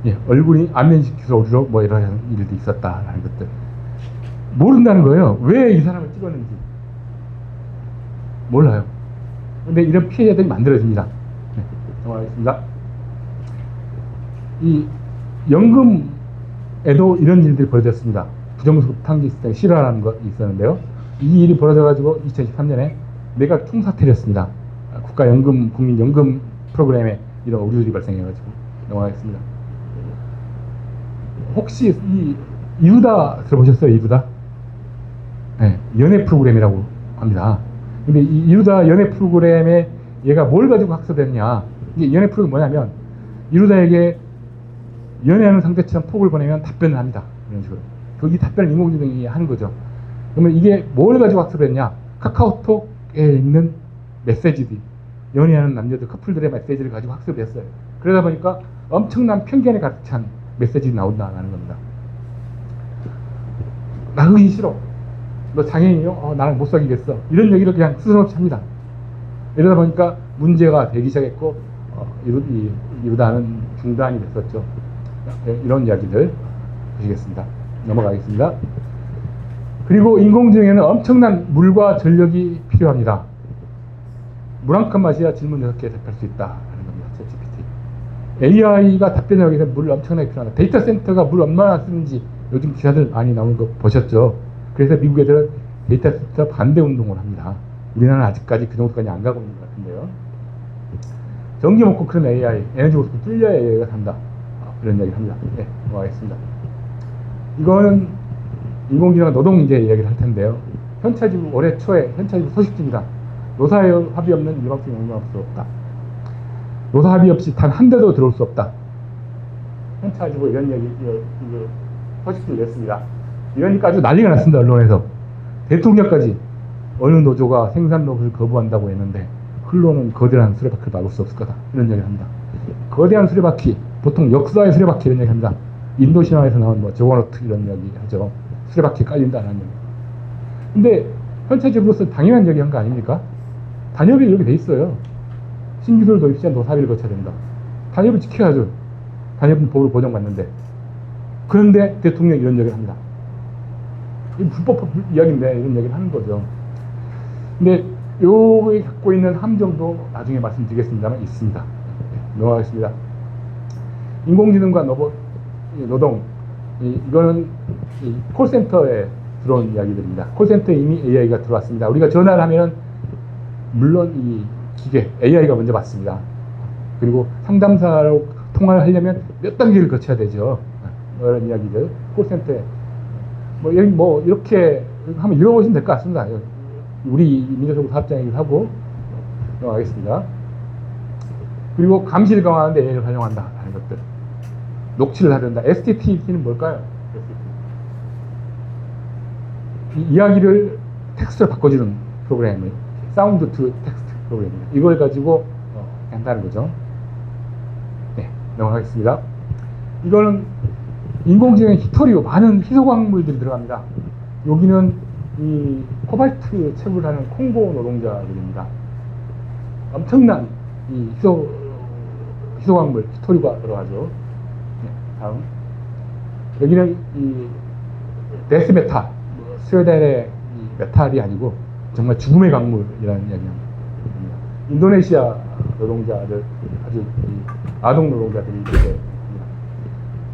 A: 예, 얼굴이 안면식 기술로 뭐 이런 일도 있었다라는 것들. 모른다는 거예요. 왜 이 사람을 찍었는지. 몰라요. 근데 이런 피해자들이 만들어집니다. 네, 넘어가겠습니다. 이 연금에도 이런 일들이 벌어졌습니다. 부정수급 탕기 시스템 실화라는 것이 있었는데요. 이 일이 벌어져가지고 2013년에 내각 총사퇴였습니다. 국가연금, 국민연금 프로그램에 이런 오류들이 발생해가지고 넘어가겠습니다. 혹시 이 이루다 들어보셨어요? 이루다? 네, 연애 프로그램이라고 합니다. 근데 이 이루다 연애 프로그램에 얘가 뭘 가지고 학습했냐? 이게 연애 프로그램이 뭐냐면 이루다에게 연애하는 상대처럼 톡을 보내면 답변을 합니다. 이런 식으로. 이 답변을 인공지능이 하는 거죠. 그러면 이게 뭘 가지고 학습했냐? 카카오톡에 있는 메시지들, 연애하는 남녀들, 커플들의 메시지를 가지고 학습을 했어요. 그러다 보니까 엄청난 편견에 가득 찬 메시지가 나온다는 겁니다. 나 그기 싫어. 너 장애인이요? 나랑 못 사귀겠어. 이런 얘기를 그냥 스스럼없이 합니다. 이러다 보니까 문제가 되기 시작했고 이루다는 중단이 됐었죠. 이런 이야기들 보시겠습니다. 넘어가겠습니다. 그리고 인공지능에는 엄청난 물과 전력이 필요합니다. 물 한 컵 마셔야 질문 6개 답할 수 있다는 겁니다. GPT. AI가 답변하기 위해서 물을 엄청나게 필요합니다. 데이터 센터가 물 얼마나 쓰는지 요즘 기사들 많이 나오는 거 보셨죠? 그래서 미국 애들은 데이터 센터 반대 운동을 합니다. 우리나라는 아직까지 그 정도까지 안 가고 있는 것 같은데요. 전기 먹고 그런 AI, 에너지 고스톱 뚫려야 AI가 산다. 이런 이야기를 합니다. 네, 넘어가겠습니다. 이거는 인공지능 노동 문제 이야기를 할 텐데요. 현차지부 올해 초에 현차지부 소식집니다. 노사 합의 없는 일방적 용납할 수 없다. 노사 합의 없이 단 한 대도 들어올 수 없다. 현차지부 이런 이야기 소식집을 냈습니다. 이러니까 아주 난리가 났습니다. 언론에서. 대통령까지 어느 노조가 생산 로봇을 거부한다고 했는데 흘러오는 거대한 수레바퀴를 막을 수 없을 거다. 이런 이야기를 합니다. 거대한 수레바퀴, 보통 역사의 수레바퀴 이런 이야기 합니다. 인도 신화에서 나온 뭐 저거노트 이런 이야기 하죠. 수레바퀴 깔린다는 이야기. 근데 현차지부로서 당연한 이야기 한 거 아닙니까? 단협이 이렇게 돼 있어요. 신기술 도입 시한 노사비를 거쳐야 된다. 단협을 지켜야죠. 단협은 법으로 보장받는데. 그런데 대통령이 이런 이야기를 합니다. 이 불법 이야기인데 이런 이야기를 하는 거죠. 근데 요게 갖고 있는 함정도 나중에 말씀드리겠습니다만 있습니다. 넘어가겠습니다. 인공지능과 노동, 이거는 콜센터에 들어온 이야기들입니다. 콜센터에 이미 AI가 들어왔습니다. 우리가 전화를 하면 물론 이 기계 AI가 먼저 받습니다. 그리고 상담사로 통화를 하려면 몇 단계를 거쳐야 되죠. 이런 이야기들 콜센터에 뭐 이렇게 한번 읽어보시면 될 것 같습니다. 우리 민주정부 사업장 얘기를 하고 넘어가겠습니다. 그리고 감시를 강화하는데 AI를 활용한다 하는 것들. 녹취를 하려다. STT는 뭘까요? 이 이야기를 텍스트로 바꿔주는 프로그램을 사운드 투 텍스트 프로그램입니다. 이걸 가지고 한다는 거죠. 네, 넘어가겠습니다. 이거는 인공지능의 히토리오, 많은 희소광물들이 들어갑니다. 여기는 이 코발트 채굴하는 콩고 노동자들입니다. 엄청난 이 희소광물, 히토리오가 들어가죠. 네, 다음. 여기는 이 데스메탈, 스웨덴의 메탈이 아니고 정말 죽음의 광물이라는 이야기입니다. 인도네시아 노동자들, 아주 아동 노동자들이 있어요.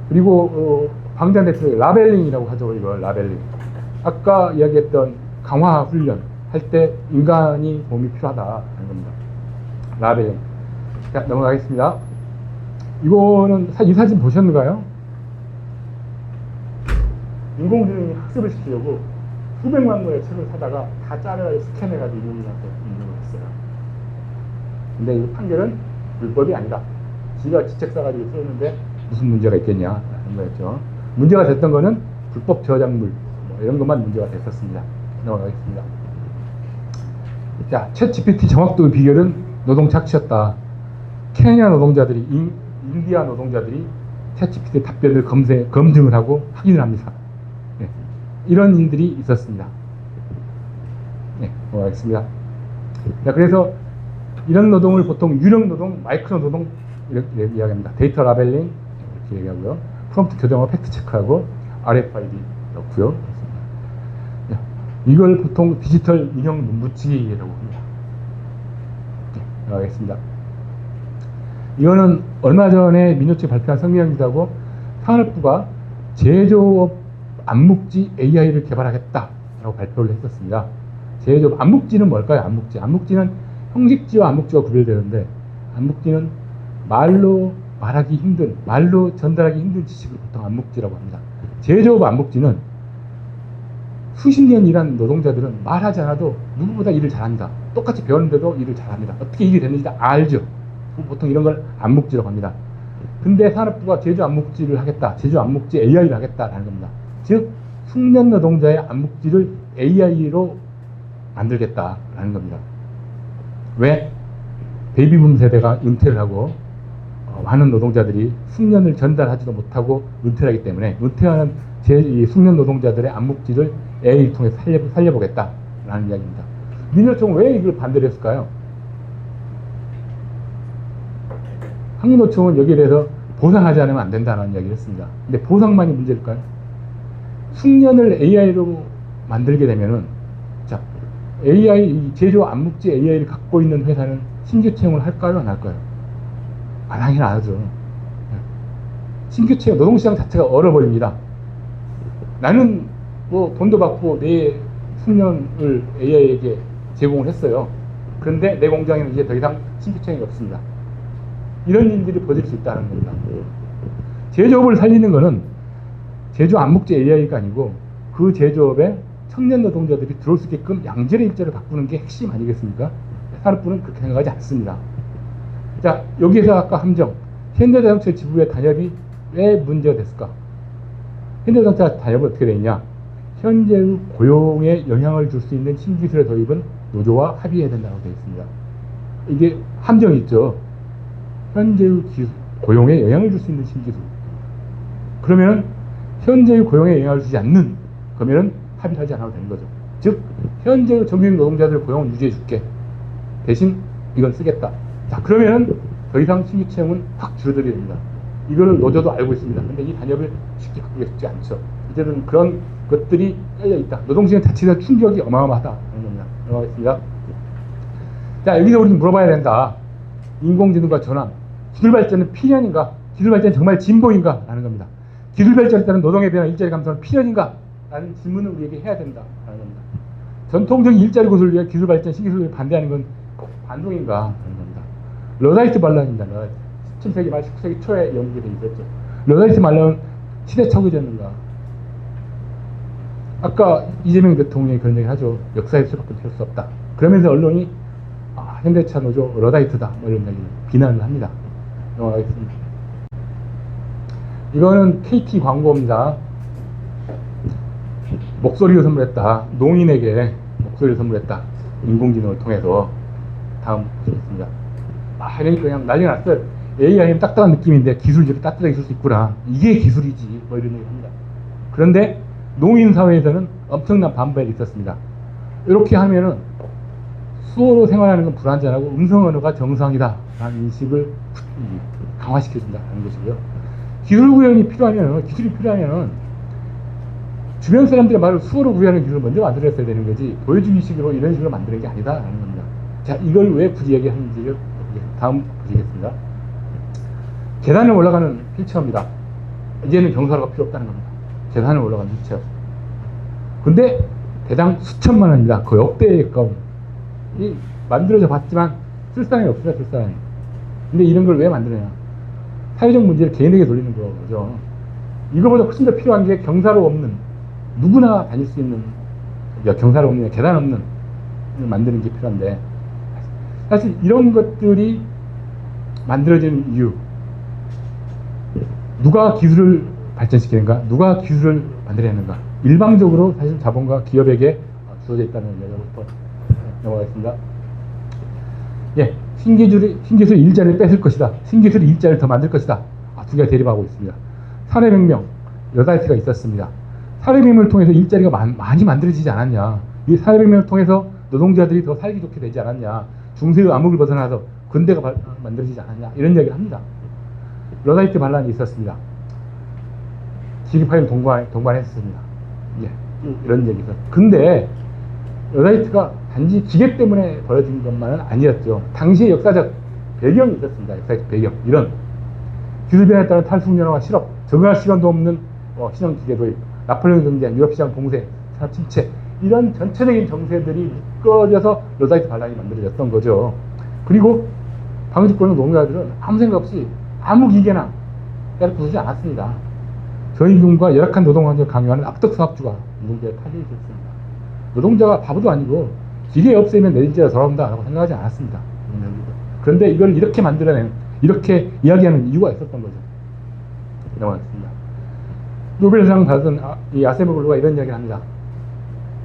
A: 그리고 방탄대표 라벨링이라고 하죠. 이걸 라벨링. 아까 이야기했던 강화 훈련 할 때 인간이 도움이 필요하다는 겁니다. 라벨링. 자, 넘어가겠습니다. 이거는 이 사진 보셨는가요? 인공지능이 학습을 시키려고 수백만 권의 책을 사다가 다 잘라 스캔해가지고 인공지능한테 입력을 했어요. 근데 이 판결은 불법이 아니다. 지가 지책 써가지고 썼는데 무슨 문제가 있겠냐 하는 거였죠. 문제가 됐던 거는 불법 저작물 이런 것만 문제가 됐었습니다. 넘어가겠습니다. 자, 챗GPT 정확도 비결은 노동 착취였다. 케냐 노동자들이 인디아 노동자들이 챗GPT 답변을 검증을 하고 확인을 합니다. 네. 이런 일들이 있었습니다. 네, 넘어가겠습니다. 자, 그래서 이런 노동을 보통 유령 노동, 마이크로 노동 이렇게 이야기합니다. 데이터 라벨링 이렇게 얘기하고요. 프롬프트 교정하고 팩트 체크하고 RFID 넣고요. 이걸 보통 디지털 인형 눈붙이기라고 합니다. 네, 넘어가겠습니다. 이거는 얼마 전에 민요측이 발표한 성명이라고 산업부가 제조업 암묵지 AI를 개발하겠다라고 발표를 했었습니다. 제조업 암묵지는 뭘까요? 암묵지. 암묵지는 형식지와 암묵지가 구별되는데, 암묵지는 말로 말하기 힘든, 말로 전달하기 힘든 지식을 보통 암묵지라고 합니다. 제조업 암묵지는 수십 년 일한 노동자들은 말하지 않아도 누구보다 일을 잘한다. 똑같이 배웠는데도 일을 잘합니다. 어떻게 일이 됐는지 다 알죠. 보통 이런 걸 암묵지라고 합니다. 근데 산업부가 제조 암묵지를 하겠다. 제조 암묵지 AI를 하겠다라는 겁니다. 즉 숙련 노동자의 암묵지를 AI로 만들겠다라는 겁니다. 왜? 베이비붐 세대가 은퇴를 하고 많은 노동자들이 숙련을 전달하지도 못하고 은퇴를 하기 때문에 은퇴하는 이 숙련 노동자들의 암묵지를 AI를 통해 살려보겠다라는 이야기입니다. 민노총은 왜 이걸 반대를 했을까요? 한국노총은 여기에 대해서 보상하지 않으면 안 된다는 이야기를 했습니다. 근데 보상만이 문제일까요? 숙련을 AI로 만들게 되면은, 자, AI, 제조 암묵지 AI를 갖고 있는 회사는 신규 채용을 할까요? 안 할까요? 당연히 안 하죠. 신규 채용, 노동시장 자체가 얼어버립니다. 나는 뭐 돈도 받고 내 숙련을 AI에게 제공을 했어요. 그런데 내 공장에는 이제 더 이상 신규 채용이 없습니다. 이런 일들이 벌어질 수 있다는 겁니다. 제조업을 살리는 것은 제조 암묵지 AI가 아니고 그 제조업에 청년 노동자들이 들어올 수 있게끔 양질의 일자를 바꾸는 게 핵심 아니겠습니까? 산업부는 그렇게 생각하지 않습니다. 자, 여기에서 아까 함정, 현대자동차 지부의 단협이 왜 문제가 됐을까? 현대자동차 단협은 어떻게 되어 있냐? 현재의 고용에 영향을 줄 수 있는 신기술의 도입은 노조와 합의해야 된다고 되어 있습니다. 이게 함정이 있죠. 현재의 고용에 영향을 줄 수 있는 신기술. 그러면 현재의 고용에 영향을 주지 않는, 그러면 합의를 하지 않아도 되는 거죠. 즉, 현재의 정규직 노동자들 고용을 유지해 줄게. 대신 이걸 쓰겠다. 자, 그러면 더 이상 신규 채용은 확 줄어들게 됩니다. 이거를 노조도 알고 있습니다. 근데 이 단협을 쉽게 바꾸기 쉽지 않죠. 이제는 그런 것들이 깔려 있다. 노동시장 자체에서 충격이 어마어마하다는 겁니다. 넘어가겠습니다. 자, 여기서 우리는 물어봐야 된다. 인공지능과 전환, 기술 발전은 필연인가? 기술 발전은 정말 진보인가? 라는 겁니다. 기술 발전에 따른 노동에 대한 일자리 감소는 필연인가? 라는 질문을 우리에게 해야 된다는 겁니다. 전통적인 일자리 구조를 위해 기술 발전, 신기술을 반대하는 건 꼭 반동인가? 라는 겁니다. 러다이트 반란입니다. 17세기 말 19세기 초에 영국에서 있었죠. 러다이트 반란은 시대착오였는가? 아까 이재명 대통령이 그런 얘기 하죠. 역사의 수밖에 필요 수 없다. 그러면서 언론이 현대차 노조 러다이트다 뭐 이런 얘기를 비난을 합니다. 넘어가겠습니다. 이거는 KT 광고입니다. 목소리를 선물했다. 농인에게 목소리를 선물했다. 인공지능을 통해서. 다음 보겠습니다. 이러니까 그냥 난리 났어요. AI는 딱딱한 느낌인데 기술적으로 따뜻하게 쓸 수 있구나. 이게 기술이지. 뭐 이런 얘기 합니다. 그런데 농인 사회에서는 엄청난 반발이 있었습니다. 이렇게 하면은 수어로 생활하는 건 불완전하고 음성 언어가 정상이다 라는 인식을 강화시켜준다는 것이고요. 기술 구현이 필요하면, 기술이 필요하면 주변 사람들의 말을 수어로 구현하는 기술을 먼저 만들었어야 되는 거지, 보여주기 식으로 이런 식으로 만드는 게 아니다라는 겁니다. 자, 이걸 왜 굳이 얘기하는지를 다음 보시겠습니다. 계단을 올라가는 휠체어입니다. 이제는 경사로가 필요 없다는 겁니다. 계단을 올라가는 휠체어. 근데 대당 수천만 원입니다. 거의 억대에 가까운. 이 만들어져 봤지만 쓸 사람이 없어요. 쓸 사람이. 근데 이런 걸 왜 만드느냐? 사회적 문제를 개인에게 돌리는 거죠. 이거보다 훨씬 더 필요한 게 경사로 없는, 누구나 다닐 수 있는, 경사로 없는, 계단 없는 만드는 게 필요한데, 사실 이런 것들이 만들어지는 이유, 누가 기술을 발전시키는가, 누가 기술을 만들어내는가, 일방적으로 사실 자본과 기업에게 주어져 있다는 얘기를 하고 넘어가겠습니다. 예, 신기술이 일자리를 뺏을 것이다. 신기술이 일자리를 더 만들 것이다. 두 개가 대립하고 있습니다. 산업혁명, 러다이트가 있었습니다. 산업혁명을 통해서 일자리가 많이 만들어지지 않았냐. 이 산업혁명을 통해서 노동자들이 더 살기 좋게 되지 않았냐. 중세의 암흑을 벗어나서 근대가 만들어지지 않았냐. 이런 이야기를 합니다. 러다이트 반란이 있었습니다. 지기파일 동반했습니다. 예, 이런 얘기죠. 근데 러다이트가 단지 기계 때문에 벌어진 것만은 아니었죠. 당시의 역사적 배경이 있었습니다. 역사적 배경. 이런 기술 변화에 따른 탈수연화와 실업, 적응할 시간도 없는 신형 기계 도입, 나폴레옹 경쟁, 유럽 시장 봉쇄, 산업 침체, 이런 전체적인 정세들이 묶어져서 러다이트 반란이 만들어졌던 거죠. 그리고 방주권의 노동자들은 아무 생각 없이 아무 기계나 때를 부수지 않았습니다. 저임금과 열악한 노동 환경을 강요하는 악덕 사업주가 노동자의 파괴에 있었습니다. 노동자가 바보도 아니고 기계 없애면 내일자가 돌아온다 라고 생각하지 않았습니다. 그런데 이걸 이렇게 만들어낸, 이렇게 이야기하는 이유가 있었던 거죠. 넘어가겠습니다. 노벨상 받은 이 아세모글루가 이런 이야기를 합니다.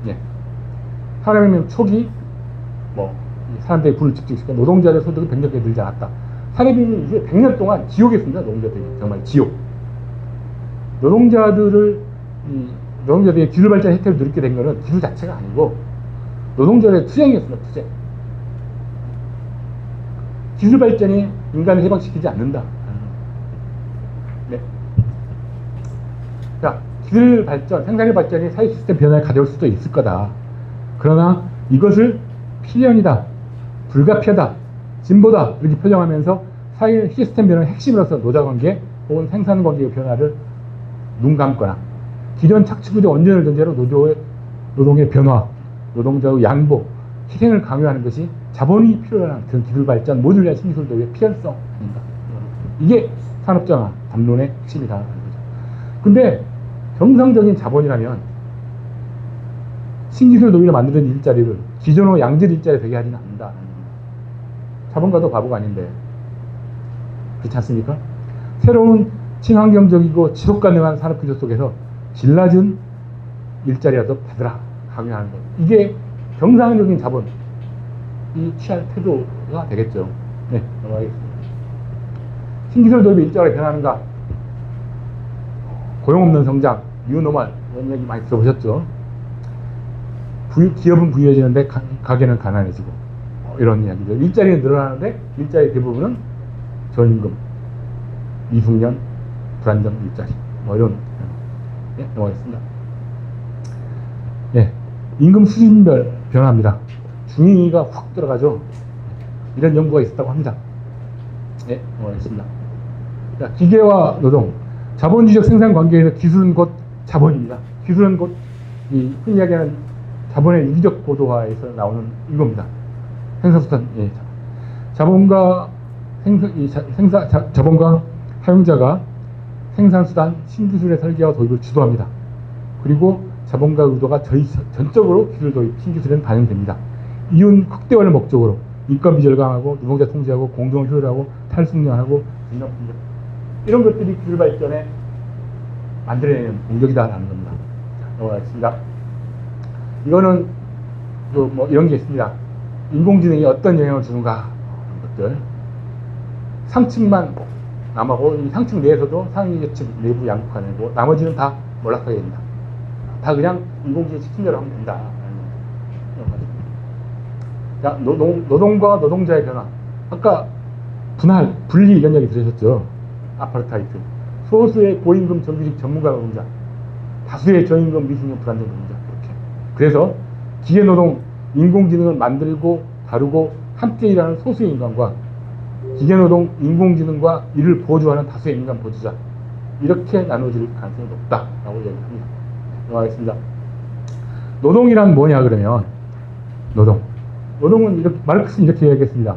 A: 예. 산업혁명 초기 사람들이 불을 집중시켜 노동자의 소득이 100년 개 늘지 않았다. 산업혁명 이후에 100년 동안 지옥이었습니다. 노동자들이 정말 지옥. 노동자들의 기술 발전 혜택을 누리게 된 것은 기술 자체가 아니고 노동자들의 투쟁이었습니다. 투쟁. 기술 발전이 인간을 해방시키지 않는다. 네. 자, 기술 발전, 생산력 발전이 사회 시스템 변화에 가져올 수도 있을 거다. 그러나 이것을 필연이다, 불가피하다, 진보다 이렇게 표정하면서 사회 시스템 변화의 핵심으로서 노자관계 혹은 생산관계의 변화를 눈 감거나 기존 착취구조 원전을 전제로 노동의 변화, 노동자의 양보, 희생을 강요하는 것이 자본이 필요한 그런 기술 발전, 모듈 위한 신기술 도입의 필연성입니다. 이게 산업정화 담론의 핵심이다. 근데 정상적인 자본이라면 신기술 도입을 만드는 일자리를 기존의 양질 일자리에 되게 하지는 않는다. 자본가도 바보가 아닌데 그렇지 않습니까? 새로운 친환경적이고 지속 가능한 산업 구조 속에서 질 낮은 일자리라도 받으라 강요하는 것. 이게 정상적인 자본이 취할 태도가 되겠죠. 네, 넘어가겠습니다. 신기술 도입이 일자리가 변하는가? 고용 없는 성장, 뉴노멀 이런 얘기 많이 들어보셨죠? 기업은 부유해지는데 가게는 가난해지고 이런 이야기죠. 일자리는 늘어나는데 일자리 대부분은 저임금, 미숙련, 불안정 일자리 이런. 네, 넘어가겠습니다. 예, 임금 수준별 변화입니다. 중위가 확 들어가죠. 이런 연구가 있었다고 합니다. 네, 넘어가겠습니다. 자, 기계와 노동, 자본주의적 생산 관계에서 기술은 곧 자본입니다. 기술은 곧 이 흔히 이야기하는 자본의 유기적 고도화에서 나오는 이겁니다. 생산수단, 예. 자본과 자본과 사용자가 생산수단, 신기술의 설계와 도입을 주도합니다. 그리고 자본가 의도가 전적으로 기술 도입, 신기술에는 반영됩니다. 이윤 극대화를 목적으로 인건비 절감하고 노동자 통제하고 공정을 효율하고 탈숙련하고 이런 것들이 기술 발전에 만들어내는 공격이다라는 겁니다. 넘어가겠습니다. 이거는 이런 게 있습니다. 인공지능이 어떤 영향을 주는가 이런 것들. 상층만 남하고 이 상층 내에서도 상위계층 내부 양극화되고 나머지는 다 몰락하게 됩니다. 다 그냥 인공지능 시킨 대로 하면 된다. 자, 노동과 노동자의 변화. 아까 분리 이런 얘기 들으셨죠? 아파르타이트. 소수의 고임금 정규직 전문가 노동자, 다수의 저임금 미숙련 불안정 노동자. 이렇게. 그래서 기계노동, 인공지능을 만들고 다루고 함께 일하는 소수의 인간과 기계노동, 인공지능과 이를 보조하는 다수의 인간 보조자. 이렇게 나눠질 가능성이 높다라고 얘기합니다. 넘어가겠습니다. 노동이란 뭐냐 그러면 노동은 이렇게 마르크스는 이렇게 이야기했습니다.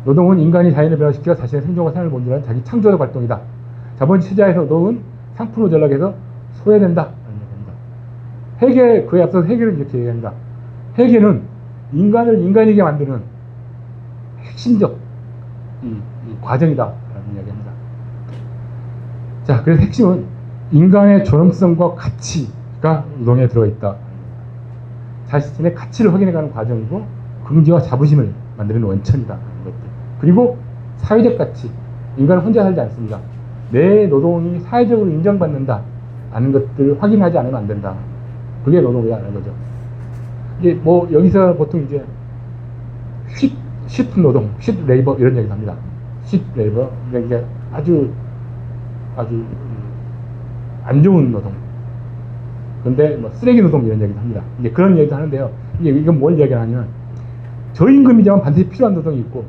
A: 노동은 인간이 자연을 변화시켜 자신의 생존과 삶을 본질하는 자기 창조적 활동이다. 자본주의 체제에서 노동은 상품으로 전락해서 소외된다. 그에 앞서서 해결은 이렇게 얘기합니다. 해결은 인간을 인간이게 만드는 핵심적 이 과정이다. 라는 이야기합니다. 자, 그래서 핵심은 인간의 존엄성과 가치가 노동에 들어있다. 자신의 가치를 확인해가는 과정이고 긍지와 자부심을 만드는 원천이다. 그리고 사회적 가치, 인간은 혼자 살지 않습니다. 내 노동이 사회적으로 인정받는다 하는 것들을 확인하지 않으면 안 된다. 그게 노동이라는 거죠. 이게 뭐 여기서 보통 이제 쉬프트 노동, 쉬프트 레이버 이런 얘기를 합니다. 쉬프트 레이버, 그러니까 이게 아주 안 좋은 노동. 근데 뭐 쓰레기 노동 이런 얘기도 합니다. 이제 그런 얘기도 하는데요. 이건 뭘 얘기하냐면 저임금이지만 반드시 필요한 노동이 있고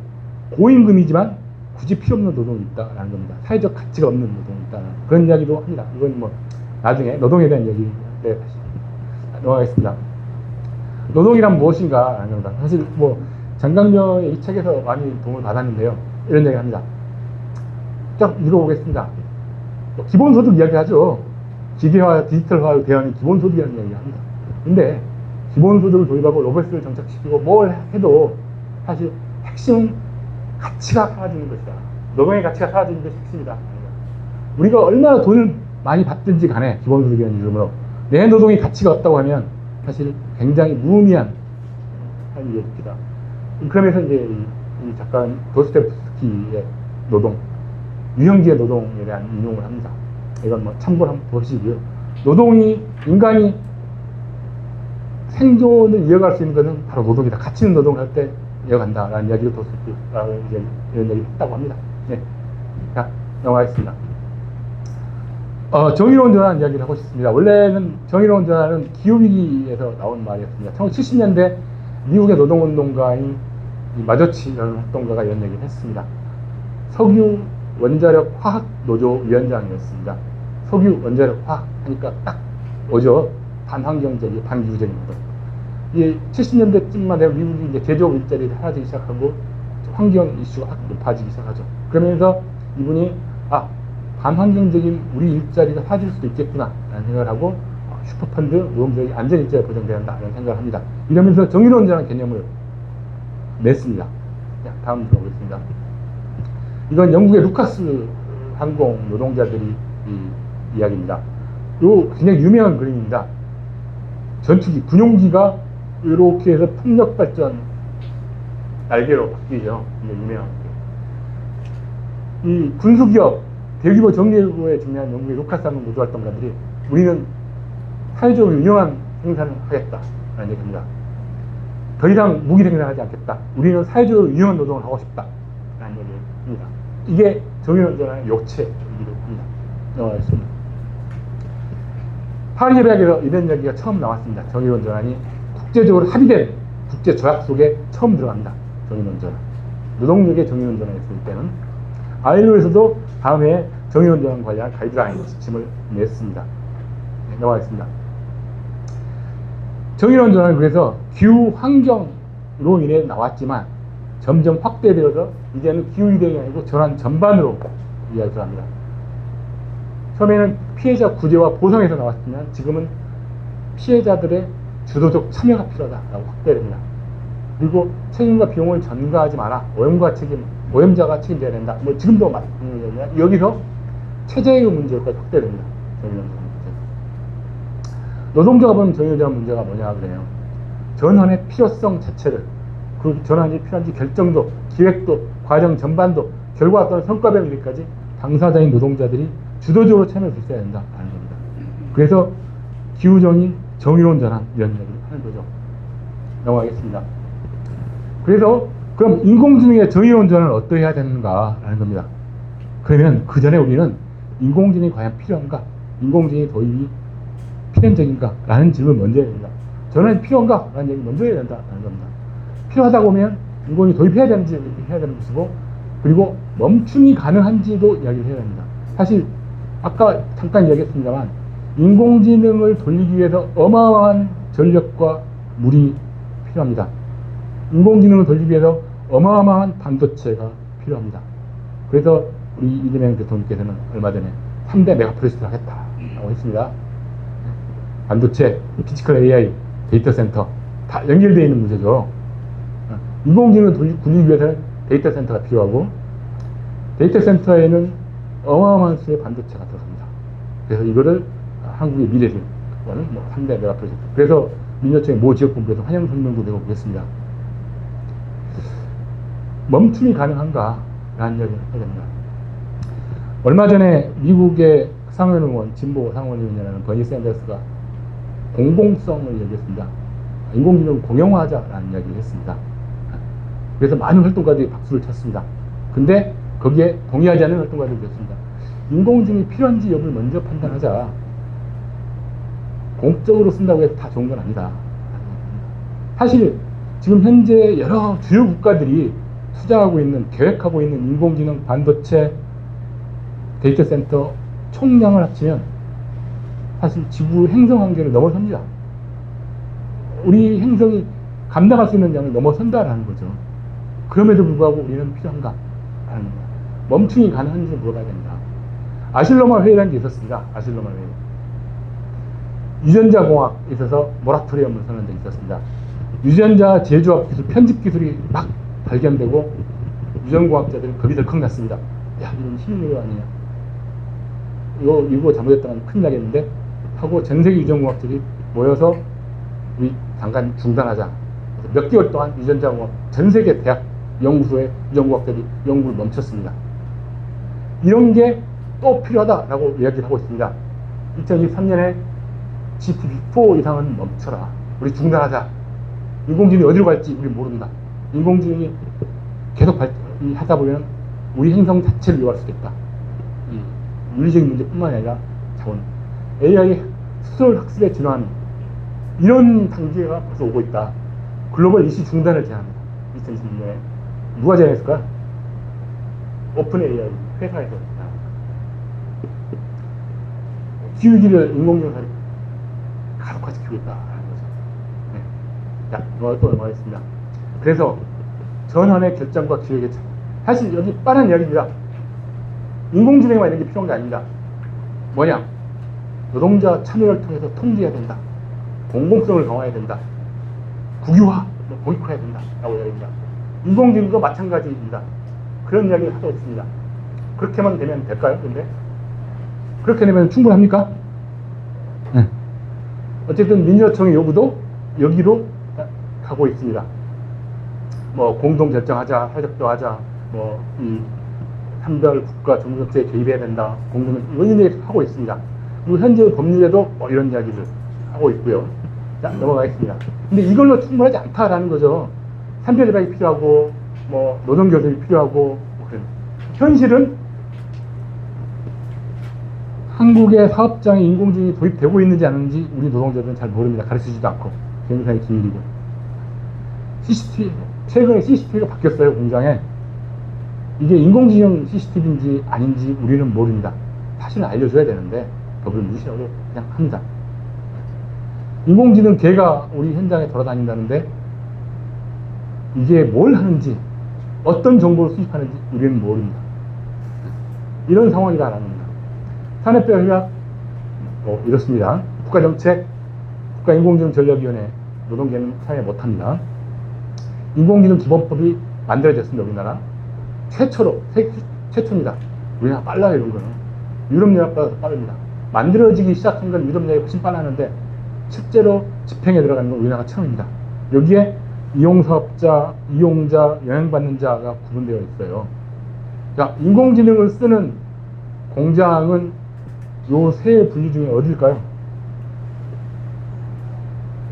A: 고임금이지만 굳이 필요 없는 노동이 있다라는 겁니다. 사회적 가치가 없는 노동이 있다는 그런 이야기도 합니다. 이건 뭐 나중에 노동에 대한 얘기 때 다시 넘어가겠습니다. 노동이란 무엇인가 하는 겁니다. 사실 뭐 장강렬의 이 책에서 많이 도움을 받았는데요. 이런 얘기 합니다. 쫙 읽어보겠습니다. 기본소득 이야기하죠. 기계화, 디지털화 대응이 기본소득이라는 이야기를 합니다. 근데 기본소득을 도입하고 로봇을 정착시키고 뭘 해도 사실 핵심은 가치가 사라지는 것이다. 노동의 가치가 사라지는 것이 핵심이다. 우리가 얼마나 돈을 많이 받든지 간에 기본소득이라는 이름으로 내 노동의 가치가 없다고 하면 사실 굉장히 무의미한 일입니다. 그러면서 이제 이 작가는 도스토옙스키의 노동, 유형지의 노동에 대한 인용을 합니다. 이건 뭐 참고를 한번 보시고요. 노동이 인간이 생존을 이어갈 수 있는 것은 바로 노동이다. 가치 있는 노동을 할 때 이어간다라는 이야기를 도스토옙스키가 이런 얘기를 했다고 합니다. 네. 자, 넘어가겠습니다. 정의로운 전환 이야기를 하고 싶습니다. 원래는 정의로운 전환은 기후위기에서 나온 말이었습니다. 1970년대 미국의 노동운동가인 마저치라는 활동가가 이런 얘기를 했습니다. 석유 원자력 화학 노조 위원장이었습니다. 석유 원자력 화학 하니까 딱 오죠. 반환경적이고 반기후적인 노동. 이 70년대쯤만 되면 미국이 이제 제조업 일자리를 사라지기 시작하고 환경 이슈가 확 높아지기 시작하죠. 그러면서 이분이 반환경적인 우리 일자리가 사라질 수도 있겠구나 라는 생각을 하고 슈퍼펀드 노동자의 안전 일자리가 보장돼야 한다 라는 생각을 합니다. 이러면서 정의로운 전환 개념을 냈습니다. 자, 다음 들어보겠습니다. 이건 영국의 루카스 항공 노동자들이 이야기입니다. 요 굉장히 유명한 그림입니다. 전투기, 군용기가 이렇게 해서 풍력 발전 날개로 바뀌죠. 유명한. 이 군수기업, 대규모 정예구에 중요한 영국의 루카스 항공 노조활동가들이 우리는 사회적으로 유용한 생산을 하겠다라는 얘기입니다. 더 이상 무기 생산하지 않겠다. 우리는 사회적으로 유용한 노동을 하고 싶다라는 얘기입니다. 이게 정의로운 전환의 요체이기도 합니다. 넘어가겠습니다. 파리 협약에서 이런 얘기가 처음 나왔습니다. 정의로운 전환이 국제적으로 합의된 국제 조약 속에 처음 들어갑니다. 정의로운 전환. 노동력의 정의로운 전환이 있을 때는 ILO에서도 다음 해에 정의로운 전환 관련 가이드라인 지침을 냈습니다. 네, 넘어가겠습니다. 정의로운 전환은 그래서 기후 환경으로 인해 나왔지만 점점 확대되어서 이제는 기후위기가 아니고 전환 전반으로 이야기를 합니다. 처음에는 피해자 구제와 보상에서 나왔지만 지금은 피해자들의 주도적 참여가 필요하다라고 확대됩니다. 그리고 책임과 비용을 전가하지 마라. 오염자가 책임져야 된다. 뭐 지금도 말하는 여기서 체제의 문제까지 확대됩니다. 노동자가 보는 정의로운 문제가 뭐냐 그래요. 전환의 필요성 자체를, 그 전환이 필요한지 결정도, 기획도, 과정 전반도, 결과 또는 성과별 일까지 당사자인 노동자들이 주도적으로 참여할 수 있어야 된다는 겁니다. 그래서 기후정의, 정의로운 전환 이런 얘기를 하는 거죠. 넘어가겠습니다. 그래서 그럼 인공지능의 정의로운 전환을 어떻게 해야 되는가라는 겁니다. 그러면 그 전에 우리는 인공지능이 과연 필요한가? 인공지능의 도입이 필연적인가? 라는 질문을 먼저 해야 됩니다. 전환이 필요한가? 라는 얘기 먼저 해야 된다는 겁니다. 필요하다고 하면 인공지능이 도입해야 되는지 해야 되는 것이고, 그리고 멈춤이 가능한지도 이야기를 해야 됩니다. 사실 아까 잠깐 이야기했습니다만 인공지능을 돌리기 위해서 어마어마한 전력과 물이 필요합니다. 인공지능을 돌리기 위해서 어마어마한 반도체가 필요합니다. 그래서 우리 이재명 대통령께서는 얼마 전에 3대 메가 프로젝트를 하겠다고 했습니다. 반도체, 피지컬 AI, 데이터 센터 다 연결되어 있는 문제죠. 인공지능을 굴리기 위해서는 데이터 센터가 필요하고, 데이터 센터에는 어마어마한 수의 반도체가 들어갑니다. 그래서 이거를 한국의 미래를 하는 3대 메가 프로젝트. 그래서 민주노총의 모 지역본부에서 환영 성명도 내고 그랬습니다. 멈춤이 가능한가? 라는 이야기를 해야 됩니다. 얼마 전에 미국의 상원의원, 진보 상원의원이라는 버니 샌더스가 공공성을 얘기했습니다. 인공지능을 공용화하자라는 이야기를 했습니다. 그래서 많은 활동가들이 박수를 쳤습니다. 근데 거기에 동의하지 않는 활동가들이 있었습니다. 인공지능이 필요한지 여부를 먼저 판단하자. 공적으로 쓴다고 해서 다 좋은 건 아니다. 사실 지금 현재 여러 주요 국가들이 투자하고 있는, 계획하고 있는 인공지능, 반도체, 데이터 센터 총량을 합치면 사실 지구 행성 한계를 넘어섭니다. 우리 행성이 감당할 수 있는 양을 넘어선다라는 거죠. 그럼에도 불구하고 우리는 필요한가? 라는 거야. 멈춤이 가능한지 물어봐야 된다. 아실로마 회의라는 게 있었습니다. 아실로마 회의. 유전자 공학에 있어서 모라토리엄을 선언한 적이 있었습니다. 유전자 재조합 기술, 편집 기술이 막 발견되고 유전공학자들은 겁이 덜컥 났습니다. 야, 이건 힘든 거 아니냐. 이거 잘못했다면 큰일 나겠는데? 하고 전 세계 유전공학들이 모여서 우리 잠깐 중단하자. 몇 개월 동안 유전자공학 전 세계 대학 연구소의 유전공학들이 연구를 멈췄습니다. 이런 게 또 필요하다라고 이야기를 하고 있습니다. 2023년에 GPT-4 이상은 멈춰라. 우리 중단하자. 인공지능이 어디로 갈지 우리 모른다. 인공지능이 계속 하다 보면 우리 행성 자체를 위협할 수도 있다. 물리적인 문제뿐만 아니라 자원, AI 수설 학습의 진화는 이런 단계가 벌써 오고 있다. 글로벌 이슈 중단을 제안합니다. 2026년에 누가 제안했을까? 오픈 AI 회사에서 제안합니다. 기울기를 인공지능을 가속화시키고 있다는 거죠. 네. 자, 또 넘어가겠습니다. 그래서 전환의 결정과 기획의 차. 사실 여기 뻔한 이야기입니다. 인공지능만 이런 게 필요한 게 아닙니다. 뭐냐? 노동자 참여를 통해서 통제해야 된다. 공공성을 강화해야 된다. 국유화, 공익화해야 된다. 라고 이야기합니다. 인공지능도 마찬가지입니다. 그런 이야기를 하고 있습니다. 그렇게만 되면 될까요? 근데 그렇게 되면 충분합니까? 네. 어쨌든 민주노총의 요구도 여기로 가고 있습니다. 뭐 공동 결정하자, 사적도 하자, 뭐 이 한별 국가 정부정책에 개입해야 된다, 공동 이런 얘기 하고 있습니다. 그리고 현재 법률에도 뭐 이런 이야기를 하고 있고요. 자, 넘어가겠습니다. 근데 이걸로 충분하지 않다라는 거죠. 산별협약이 필요하고, 뭐 노동교섭이 필요하고, 뭐 그런. 현실은 한국의 사업장에 인공지능이 도입되고 있는지 아닌지 우리 노동자들은 잘 모릅니다. 가르치지도 않고. 굉장히 기밀이고. CCTV, 최근에 CCTV가 바뀌었어요, 공장에. 이게 인공지능 CCTV인지 아닌지 우리는 모릅니다. 사실은 알려줘야 되는데 법을 무시하고 그냥 합니다. 인공지능 개가 우리 현장에 돌아다닌다는데 이게 뭘 하는지, 어떤 정보를 수집하는지 우리는 모릅니다. 이런 상황이다라는 겁니다. 산업협약 이렇습니다. 국가정책, 국가인공지능전략위원회, 노동계는 참여 못합니다. 인공지능 기본법이 만들어졌습니다. 우리나라 최초입니다. 우리나라 빨라요. 이런 거는 유럽연합보다 더 빠릅니다. 만들어지기 시작한 건 유럽연합이 훨씬 빨랐는데 실제로 집행에 들어가는 건 우리나라가 처음입니다. 여기에 이용사업자, 이용자, 영향받는 자가 구분되어 있어요. 자, 인공지능을 쓰는 공장은 요 세 분류 중에 어딜까요?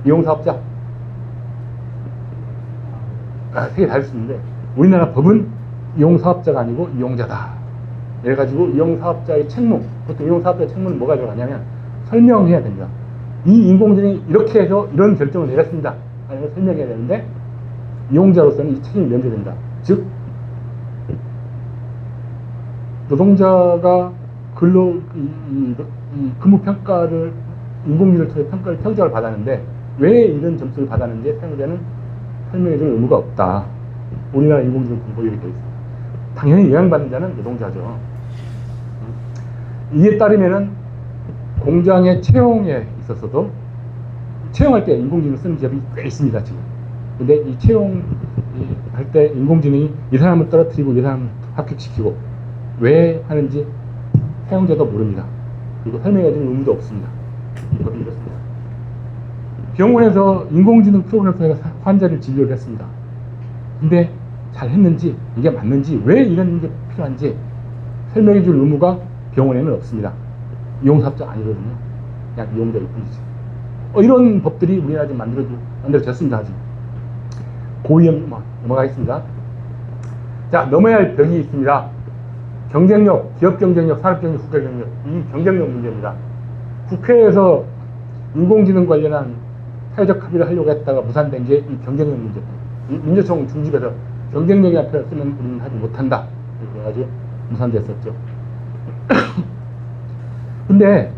A: 이용사업자. 세 개 다 할 수 있는데 우리나라 법은 이용사업자가 아니고 이용자다. 그래가지고 이용사업자의 책무, 보통 이용사업자의 책무는 뭐가 들어가냐면 설명해야 됩니다. 이 인공지능이 이렇게 해서 이런 결정을 내렸습니다. 아니면 설명해야 되는데 이용자로서는 이 책임이 면제된다. 즉 노동자가 근로 근무 평가를 인공지능을 통해 평가를 평가를 받았는데 왜 이런 점수를 받았는지 사용자는 설명해줄 의무가 없다. 우리나라 인공지능 공법이 이렇게 되어 있습니다. 당연히 영향받는 자는 노동자죠. 이에 따르면은 공장의 채용에 있어서도 채용할 때 인공지능을 쓰는 기업이 꽤 있습니다, 지금. 근데 이 채용할 때 인공지능이 이 사람을 떨어뜨리고 이 사람을 합격시키고 왜 하는지 사용자도 모릅니다. 그리고 설명해줄 의무도 없습니다. 이 법이 이렇습니다. 병원에서 인공지능 프로그램을 통해서 환자를 진료를 했습니다. 근데 잘 했는지, 이게 맞는지, 왜 이런 게 필요한지 설명해줄 의무가 병원에는 없습니다. 이용사업자 아니거든요. 그냥 이용자일 뿐이죠. 이런 법들이 우리나라에 지금 만들어졌습니다. 아직. 고위험 넘어가겠습니다. 자, 넘어야 할 벽이 있습니다. 경쟁력, 기업 경쟁력, 산업 경쟁력, 국가 경쟁력. 이 경쟁력 문제입니다. 국회에서 인공지능 관련한 사회적 합의를 하려고 했다가 무산된 게 이 경쟁력 문제. 민주총 중집에서 경쟁력이라는 표현을 쓰면 우리는 하지 못한다. 그래가지고 무산됐었죠. 근데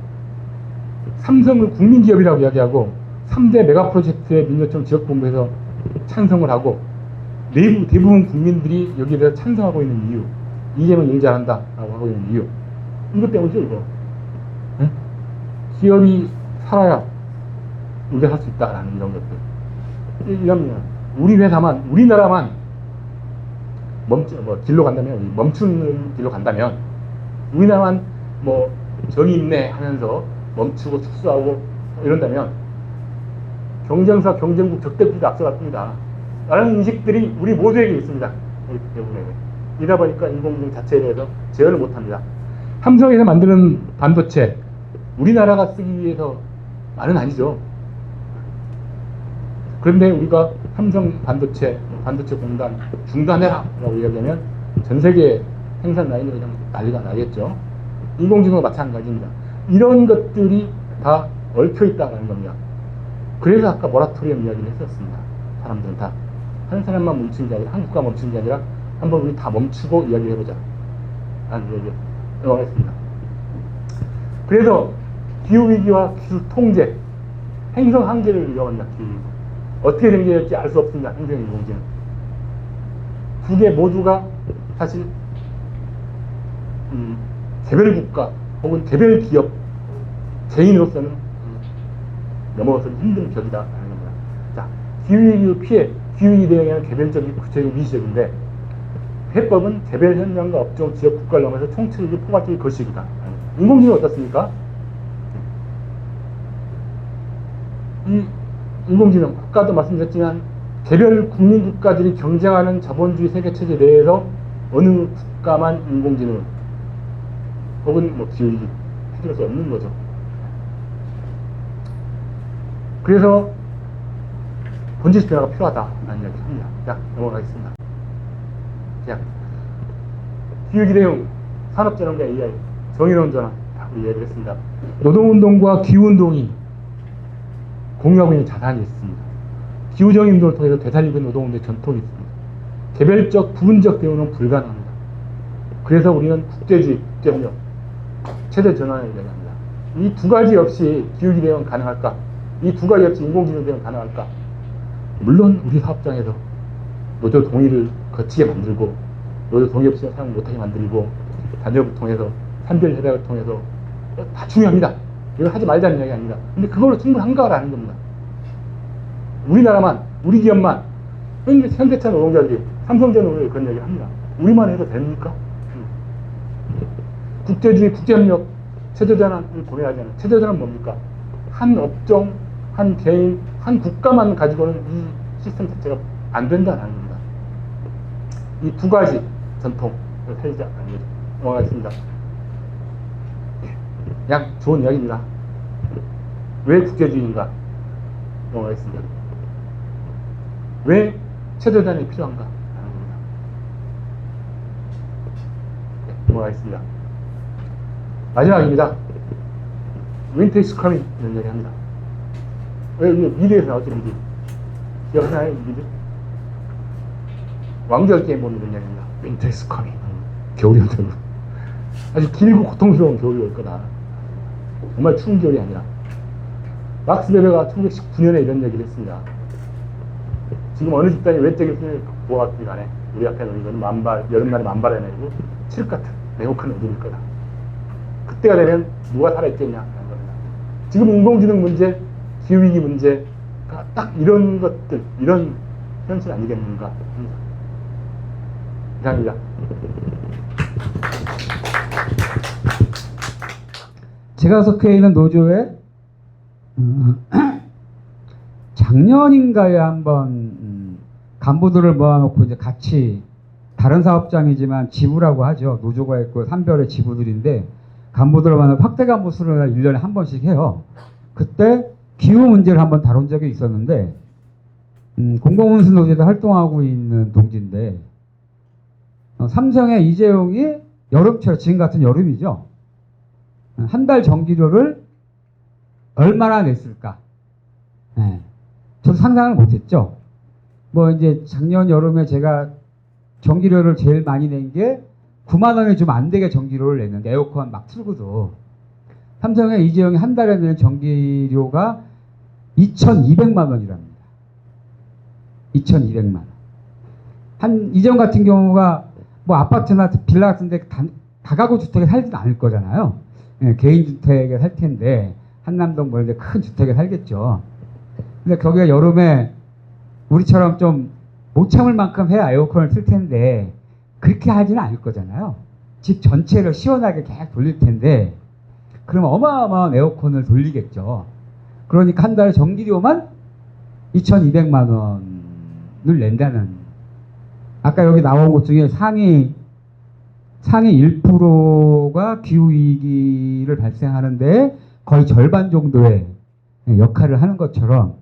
A: 삼성을 국민기업이라고 이야기하고 3대 메가 프로젝트에 민주총 지역본부에서 찬성을 하고 대부분 국민들이 여기에 대해서 찬성하고 있는 이유, 이재명 일 잘한다 라고 하고 있는 이유, 이것 때문이죠. 이거 기업이 살아야 우리가 살 수 있다라는 이런 것들. 이러면 우리 회사만, 우리나라만 길로 간다면, 멈추는 길로 간다면, 우리나라만 정의 있네 하면서 멈추고 축소하고 이런다면 경쟁사, 경쟁국, 적대국이 앞서갈 겁니다. 라는 인식들이 우리 모두에게 있습니다. 그렇기 때문에. 이러다 보니까 인공지능 자체에 대해서 제어를 못합니다. 삼성에서 만드는 반도체, 우리나라가 쓰기 위해서만은 아니죠. 그런데 우리가 삼성 반도체 공단 중단해라 라고 이야기하면 전 세계 생산 라인으로 그냥 난리가 나겠죠. 인공지능도 마찬가지입니다. 이런 것들이 다 얽혀 있다는 겁니다. 그래서 아까 모라토리엄 이야기를 했었습니다. 사람들은 다 한 사람만 멈춘 게 아니라, 한 국가 멈춘 게 아니라 한번 우리 다 멈추고 이야기해보자 라는 이야기 넘어가겠습니다. 그래서 기후위기와 기술 통제, 행성 한계를 위협한다. 기후위기. 어떻게 생겨날지 알 수 없습니다. 행성 인공지능. 두 개 모두가 사실 개별 국가 혹은 개별 기업 개인으로서는 넘어서기 힘든 벽이다라는 겁니다. 자, 기후위기 피해, 기후위기 대응에는 개별적인 구체적인 미시적인데 해법은 개별 현장과 업종, 지역, 국가를 넘어서 총체적인 포괄적인 거시기다. 인공지능 어떻습니까? 이 인공지능, 아까도 말씀드렸지만 개별 국민 국가들이 경쟁하는 자본주의 세계체제 내에서 어느 국가만 인공지능 혹은 기후위기 해결할 수 없는 거죠. 그래서 본질적 변화가 필요하다라는 이야기를 합니다. 자, 넘어가겠습니다. 자, 기후위기 대응, 산업전환과 AI, 정의로운 전환 다 이야기를 했습니다. 노동운동과 기후운동이 공유하고 있는 자산이 있습니다. 기후정의운동을 통해서 되살리고 있는 노동운동의 전통이 있습니다. 개별적, 부분적 대응은 불가능합니다. 그래서 우리는 국제주의, 국제협력, 체제 전환을 이야기합니다. 이 두 가지 없이 기후위기 대응은 가능할까? 이 두 가지 없이 인공지능 대응은 가능할까? 물론 우리 사업장에서 노조 동의를 거치게 만들고, 노조 동의 없이 사용 못하게 만들고, 단협을 통해서, 산별협약을 통해서 다 중요합니다. 이걸 하지 말자는 이야기 아닙니다. 근데 그걸로 충분한가라는 겁니다. 우리나라만, 우리 기업만, 현대차 노동자들이 삼성전을 그런 얘기를 합니다. 우리만 해도 됩니까? 국제주의, 국제협력, 체제전환을 고려하지 않는, 체제전환은 뭡니까? 한 업종, 한 개인, 한 국가만 가지고는 이 시스템 자체가 안 된다는 겁니다. 이 두 가지 전통을 살리자 하는 거죠. 넘어가겠습니다. 그냥 좋은 이야기입니다. 왜 국제주의인가? 넘어가겠습니다. 왜 체제전환이 필요한가? 하는 겁니다. 넘어가겠습니다. 마지막입니다. Winter is coming 이런 얘기 합니다. 왜 미래에서 나오죠, 미래? 기억나요, 미래? 왕좌 게임 보는 이런 얘기입니다. Winter is coming. 겨울이 온다고. 아주 길고 고통스러운 겨울이 올 거다. 정말 추운 겨울이 아니라. 막스 베베가 1919년에 이런 얘기를 했습니다. 지금 어느 집단이 외적인 수준을 보았기 간에 우리 앞에 놓인 것은 여름날에 만발의 내리고 칠흑 같은 냉혹한 어둠일 거다. 그때가 되면 누가 살아있겠냐 하는 겁니다. 지금 인공지능 문제, 기후위기 문제가 딱 이런 것들, 이런 현실 아니겠는가 합니다. 이상입니다.
B: 제가 속해 있는 노조에 작년인가에 한번 간부들을 모아놓고 이제 같이 다른 사업장이지만 지부라고 하죠. 노조가 있고 산별의 지부들인데 간부들을 만나 확대 간부 수련을 1년에 한 번씩 해요. 그때 기후 문제를 한번 다룬 적이 있었는데 공공운수 노조에도 활동하고 있는 동지인데 삼성의 이재용이 여름철 지금 같은 여름이죠. 한 달 전기료를 얼마나 냈을까? 네. 저도 상상을 못했죠. 뭐 이제 작년 여름에 제가 전기료를 제일 많이 낸 게 9만 원이 좀 안 되게 전기료를 냈는데 에어컨 막 틀고도 삼성의 이재용이 한 달에 내는 전기료가 2,200만 원이랍니다. 2,200만 원. 한 이재용 같은 경우가 뭐 아파트나 빌라 같은데 다가구 주택에 살진 않을 거잖아요. 예, 개인 주택에 살 텐데 한남동 뭐 이런 큰 주택에 살겠죠. 근데 거기가 여름에 우리처럼 좀 못 참을 만큼 해야 에어컨을 틀 텐데 그렇게 하지는 않을 거잖아요. 집 전체를 시원하게 계속 돌릴 텐데 그러면 어마어마한 에어컨을 돌리겠죠. 그러니까 한 달에 전기료만 2,200만 원을 낸다는. 아까 여기 나온 것 중에 상위 1%가 기후위기를 발생하는데 거의 절반 정도의 역할을 하는 것처럼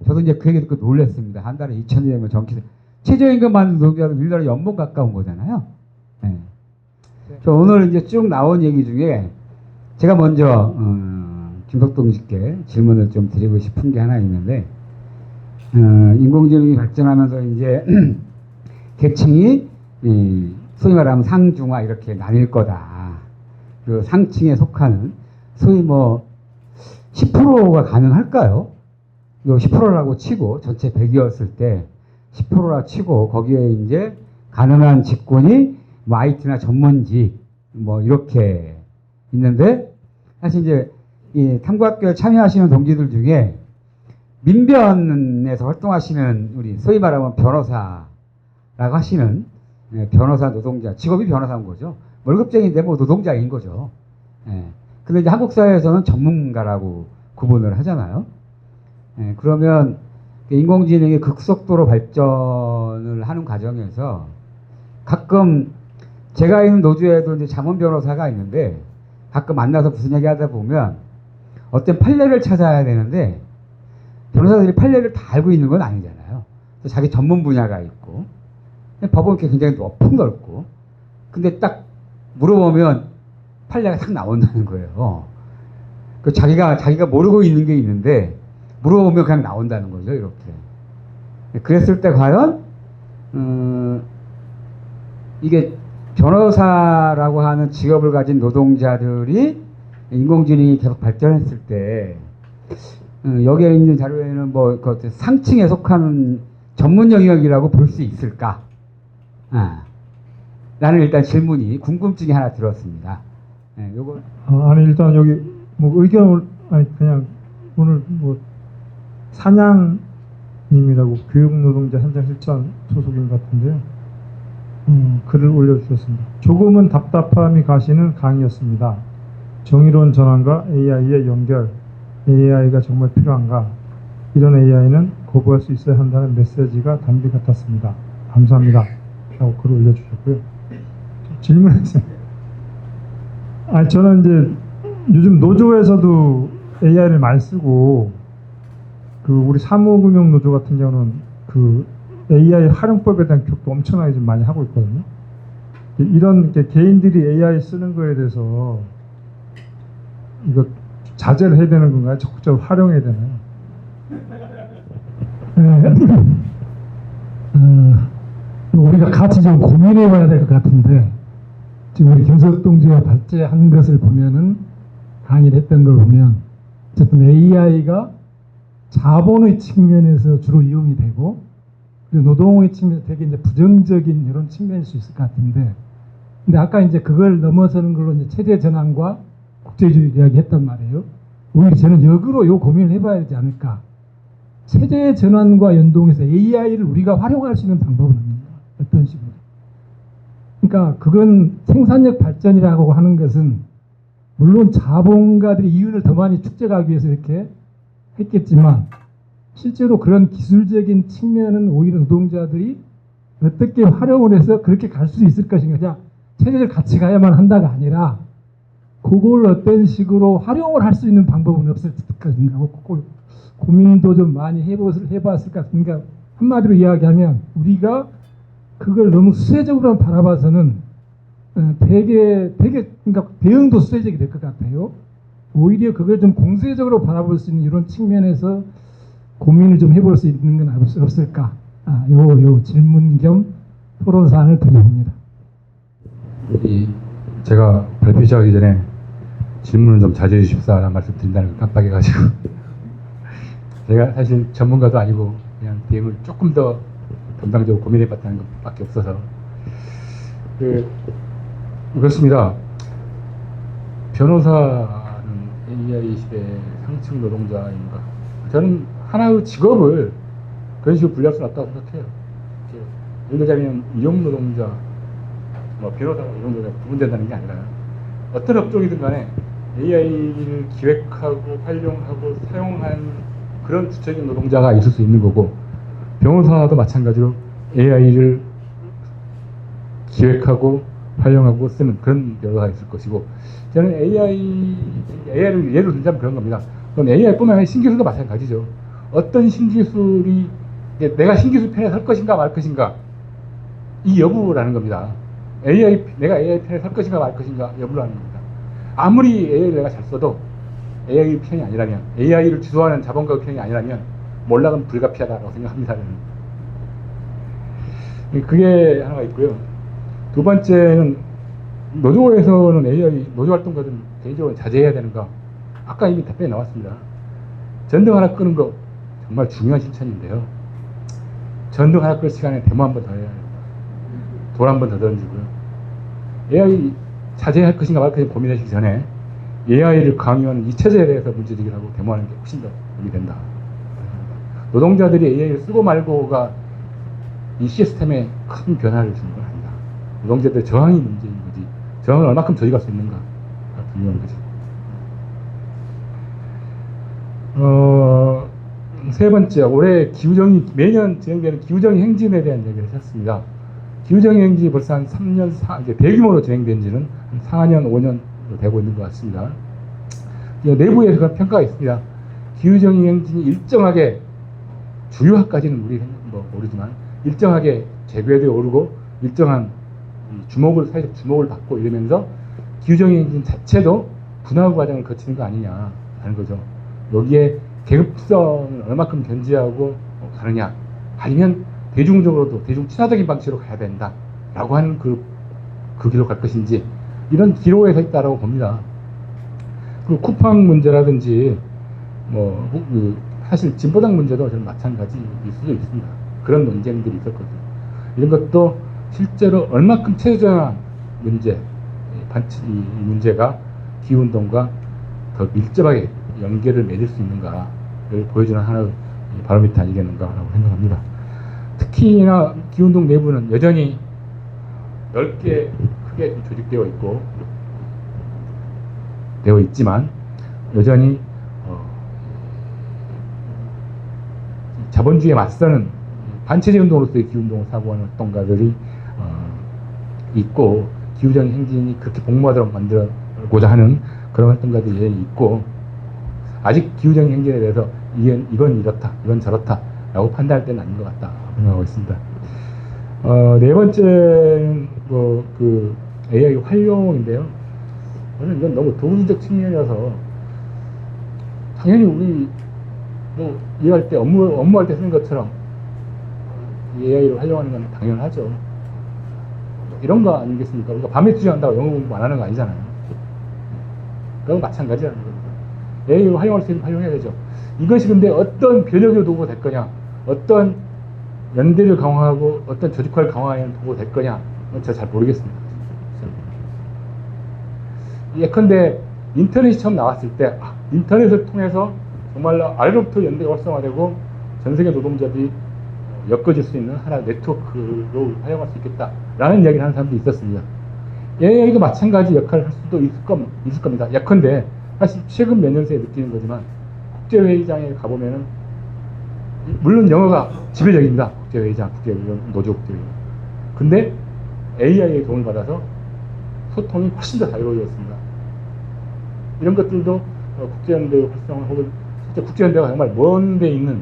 B: 저도 이제 그 얘기 듣고 놀랐습니다. 한 달에 2,200만 전기 최저임금 받는 노동자는 우리나라 연봉 가까운 거잖아요. 네. 저 오늘 이제 쭉 나온 얘기 중에 제가 먼저 김석동 씨께 질문을 좀 드리고 싶은 게 하나 있는데 인공지능이 발전하면서 이제 계층이 소위 말하면 상중하 이렇게 나뉠 거다. 그 상층에 속하는 소위 뭐 10%가 가능할까요? 이거 10%라고 치고 전체 100이었을 때 10%라 치고 거기에 이제 가능한 직군이 뭐 IT나 전문직 뭐 이렇게 있는데 사실 이제 이 탐구학교에 참여하시는 동기들 중에 민변에서 활동하시는 우리 소위 말하면 변호사라고 하시는 변호사 노동자 직업이 변호사인 거죠. 월급쟁이인데 뭐 노동자인 거죠. 근데 이제 한국 사회에서는 전문가라고 구분을 하잖아요. 그러면 인공지능이 극속도로 발전을 하는 과정에서 가끔 제가 있는 노조에도 이제 자문 변호사가 있는데 가끔 만나서 무슨 얘기 하다 보면 어떤 판례를 찾아야 되는데 변호사들이 판례를 다 알고 있는 건 아니잖아요. 자기 전문 분야가 있고 법은 굉장히 넓고 근데 딱 물어보면 판례가 딱 나온다는 거예요. 그 자기가 모르고 있는 게 있는데 물어보면 그냥 나온다는 거죠. 이렇게. 그랬을 때 과연 이게 변호사라고 하는 직업을 가진 노동자들이 인공지능이 계속 발전했을 때 여기에 있는 자료에는 뭐 그 상층에 속하는 전문 영역이라고 볼 수 있을까? 라는 일단 질문이 궁금증이 하나 들었습니다. 요거
C: 아니 일단 여기 뭐 의견을 그냥 오늘 뭐 사냥님이라고 교육노동자 현장 실천 소속인 것 같은데요. 글을 올려주셨습니다. 조금은 답답함이 가시는 강의였습니다. 정의로운 전환과 AI의 연결, AI가 정말 필요한가? 이런 AI는 거부할 수 있어야 한다는 메시지가 담비 같았습니다. 감사합니다. 라고 글을 올려주셨고요. 질문했어요. 저는 이제 요즘 노조에서도 AI를 많이 쓰고 그 우리 사무금융노조 같은 경우는 그 AI 활용법에 대한 교육도 엄청나게 좀 많이 하고 있거든요. 이런 개인들이 AI 쓰는 거에 대해서 이거 자제를 해야 되는 건가요? 적극적으로 활용해야 되나요?
D: 우리가 같이 좀 고민해 봐야 될 것 같은데 지금 우리 김석동지가 발제한 것을 보면은 강의를 했던 걸 보면 어쨌든 AI가 자본의 측면에서 주로 이용이 되고 그리고 노동의 측면에서 되게 이제 부정적인 이런 측면일 수 있을 것 같은데 근데 아까 이제 그걸 넘어서는 걸로 이제 체제 전환과 국제주의 이야기했단 말이에요. 오히려 저는 역으로 요 고민을 해봐야 되지 않을까. 체제 전환과 연동해서 AI를 우리가 활용할 수 있는 방법은 없는가. 어떤 식으로. 그러니까 그건 생산력 발전이라고 하는 것은 물론 자본가들이 이윤을 더 많이 축적하기 위해서 이렇게 했겠지만 실제로 그런 기술적인 측면은 오히려 노동자들이 어떻게 활용을 해서 그렇게 갈 수 있을 것인가. 그냥 체제를 같이 가야만 한다가 아니라 그걸 어떤 식으로 활용을 할 수 있는 방법은 없을 것인가 하고 꼭 고민도 좀 많이 해봤을 것 같습니다. 그러니까 한마디로 이야기하면 우리가 그걸 너무 수혜적으로 바라봐서는 되게 그러니까 대응도 수혜적이 될 것 같아요. 오히려 그걸 좀 공세적으로 바라볼 수 있는 이런 측면에서 고민을 좀 해볼 수 있는 건 없을까? 요 질문 겸 토론 사항을 드려봅니다.
A: 제가 발표 시작하기 전에 질문을 좀 자제해 주십사라는 말씀 드린다는 걸 깜빡해가지고 제가 사실 전문가도 아니고 그냥 대응을 조금 더 담당적으로 고민해봤다는 것밖에 없어서 그렇습니다. 변호사는 AI 시대의 상층 노동자인가? 저는 하나의 직업을 그런 식으로 분류할 수는 없다고 생각해요. 예를 들자면 이용 노동자, 변호사가 이용 노동자 구분된다는 게 아니라 어떤 업종이든 간에 AI를 기획하고 활용하고 사용한 그런 주체적인 노동자가 있을 수 있는 거고, 변호사도 마찬가지로 AI를 기획하고 활용하고 쓰는 그런 변호사가 있을 것이고, 저는 AI를 예를 들자면 그런 겁니다. 그럼 AI뿐만 아니라 신기술도 마찬가지죠. 어떤 신기술이 내가 신기술 편에 설 것인가 말 것인가, 이 여부라는 겁니다. 내가 AI 편에 설 것인가 말 것인가 여부라는 겁니다. 아무리 AI를 내가 잘 써도 AI 편이 아니라면, AI를 주도하는 자본가의 편이 아니라면 몰락은 불가피하다고 생각합니다. 그게 하나가 있고요. 두 번째는 노조에서는 AI, 노조 활동가들은 개인적으로 자제해야 되는가? 아까 이미 답변이 나왔습니다. 전등 하나 끄는 거 정말 중요한 실천인데요. 전등 하나 끌 시간에 데모 한 번 더 해야 해요. 돌 한 번 더 던지고요. AI 자제할 것인가 말 것인가 고민하시기 전에 AI를 강요하는 이 체제에 대해서 문제제기를 하고 데모하는 게 훨씬 더 도움이 된다. 노동자들이 AI를 쓰고 말고가 이 시스템에 큰 변화를 주는 건 아니다. 노동자들의 저항이 문제인 거지. 저항을 얼마큼 저지할 수 있는가가 중요한 거죠. 세 번째, 올해 매년 진행되는 기후정의 행진에 대한 얘기를 하셨습니다. 기후정의 행진이 벌써 한 3년, 이제 대규모로 진행된 지는 한 4년, 5년 되고 있는 것 같습니다. 내부에서 그런 평가가 있습니다. 기후정의 행진이 일정하게, 주요학까지는 우리 모르지만, 일정하게 재배되어 오르고, 일정한 사회적 주목을 받고 이러면서, 기후정의 행진 자체도 분화 과정을 거치는 거 아니냐라는 거죠. 여기에 계급성을 얼마큼 견지하고 가느냐, 아니면 대중적으로도 대중 친화적인 방식으로 가야 된다라고 하는 그 길로 갈 것인지, 이런 기로에 서 있다라고 봅니다. 그 쿠팡 문제라든지 사실 진보당 문제도 저는 마찬가지일 수도 있습니다. 그런 논쟁들이 있었거든요. 이런 것도 실제로 얼마큼 체제적인 문제, 이 문제가 기후운동과 더 밀접하게 연계를 맺을 수 있는가를 보여주는 하나의 바로미터 아니겠는가라고 생각합니다. 특히나 기후운동 내부는 여전히 넓게 크게 조직되어 있지만 여전히 자본주의에 맞서는 반체제 운동으로서의 기후운동을 사고하는 활동가들이 있고, 기후적인 행진이 그렇게 복무하도록 만들고자 하는 그런 활동가들이 있고, 아직 기후적인 행진에 대해서 이건 이렇다, 이건 저렇다 라고 판단할 때는 아닌 것 같다 생각하고 있습니다. 네 번째는 그 AI 활용인데요. 저는 이건 너무 도구적 측면이어서, 당연히 우리 일할 때 업무할 때 쓰는 것처럼 AI를 활용하는 건 당연하죠. 이런 거 아니겠습니까? 우리가 밤에 투자한다고 영어 공부 안 하는 거 아니잖아요. 그건 마찬가지라는 겁니다. AI를 활용할 수 있는 활용해야 되죠. 이것이 근데 어떤 변혁의 도구가 될 거냐, 어떤 연대를 강화하고 어떤 조직화를 강화하는 도구가 될 거냐, 제가 잘 모르겠습니다. 예컨대 인터넷이 처음 나왔을 때 인터넷을 통해서 정말로 아래로부터 연대가 활성화되고 전 세계 노동자들이 엮어질 수 있는 하나의 네트워크로 활용할 수 있겠다라는 이야기를 하는 사람도 있었습니다. AI도 마찬가지 역할을 할 수도 있을 겁니다. 예컨대 사실 최근 몇 년 새에 느끼는 거지만, 국제회의장에 가보면은 물론 영어가 지배적입니다. 국제회의장, 노조 국제회의. 근데 AI의 도움을 받아서 소통이 훨씬 더 자유로워졌습니다. 이런 것들도 국제연대 활성화 혹은 국제연대가 정말 먼 데 있는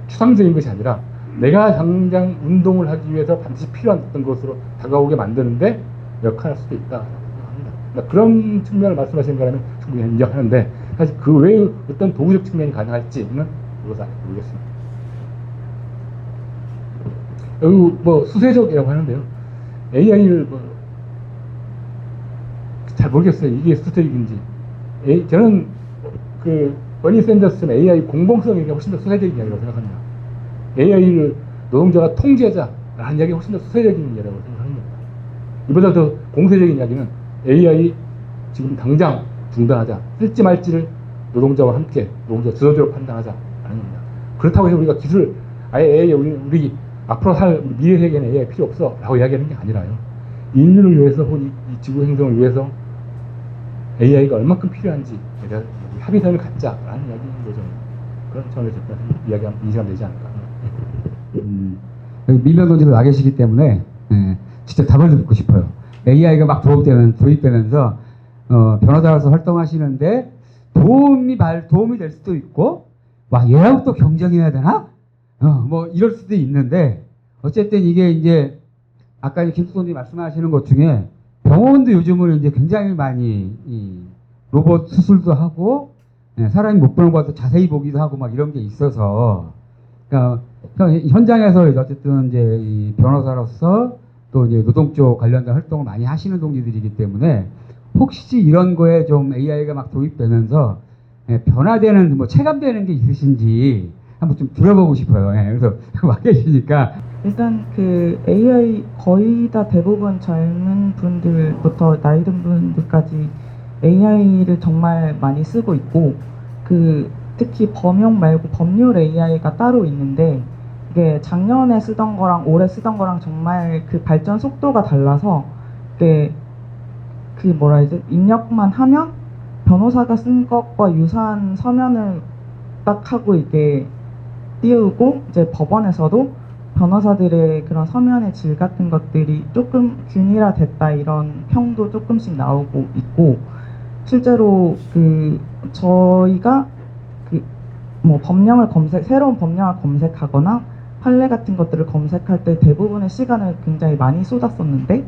A: 추상적인 것이 아니라 내가 당장 운동을 하기 위해서 반드시 필요한 어떤 것으로 다가오게 만드는데 역할할 수도 있다. 그러니까 그런 측면을 말씀하시는 거라면 충분히 인정하는데 사실 그 외에 어떤 도구적 측면이 가능할지는 그것은 모르겠습니다. 여기 뭐 수세적이라고 하는데요. AI를 잘 모르겠어요. 이게 수세적인지. 저는 그 버니 샌더스는 AI 공공성이 훨씬 더 수세적인 이야기라고 생각합니다. AI를 노동자가 통제하자라는 이야기가 훨씬 더 수세적인 이야기라고 생각합니다. 이보다 더 공세적인 이야기는 AI 지금 당장 중단하자. 쓸지 말지를 노동자와 함께 노동자 주도적으로 판단하자라는 겁니다. 그렇다고 해서 우리가 기술 아예 AI 우리 앞으로 살 미래 세계는 AI 필요 없어 라고 이야기하는 게 아니라요. 인류를 위해서 혹은 이 지구 행성을 위해서 AI가 얼마큼 필요한지 합의선을 갖자라는 이야기인 거죠. 그런 차원에서 인식하면 되지 않을까.
B: 여기 밀면논지로 나 계시기 때문에 진짜 답을 듣고 싶어요. AI가 막 도입되면서 변호사로서 활동하시는데 도움이 될 수도 있고 와 얘하고 또 경쟁해야 되나? 뭐 이럴 수도 있는데 어쨌든 이게 이제 아까 김수선님 말씀하시는 것 중에 병원도 요즘은 이제 굉장히 많이 이 로봇 수술도 하고 사람이 못 보는 것도 자세히 보기도 하고 막 이런 게 있어서 그러니까 현장에서 어쨌든 이제 이 변호사로서 또 이제 노동 쪽 관련된 활동을 많이 하시는 동지들이기 때문에 혹시 이런 거에 좀 AI가 막 도입되면서 변화되는 뭐 체감되는 게 있으신지 한번 좀 들어보고 싶어요. 그래서 와 계시니까
E: 일단 그 AI 거의 다 대부분 젊은 분들부터 나이 든 분들까지 AI를 정말 많이 쓰고 있고 그 특히 범용 말고 법률 AI가 따로 있는데 이게 작년에 쓰던 거랑 올해 쓰던 거랑 정말 그 발전 속도가 달라서 이게 그 뭐라 해야지 입력만 하면 변호사가 쓴 것과 유사한 서면을 딱 하고 이게 띄우고 이제 법원에서도 변호사들의 그런 서면의 질 같은 것들이 조금 균일화됐다 이런 평도 조금씩 나오고 있고 실제로 그 저희가 그 뭐 법령을 새로운 법령을 검색하거나 판례 같은 것들을 검색할 때 대부분의 시간을 굉장히 많이 쏟았었는데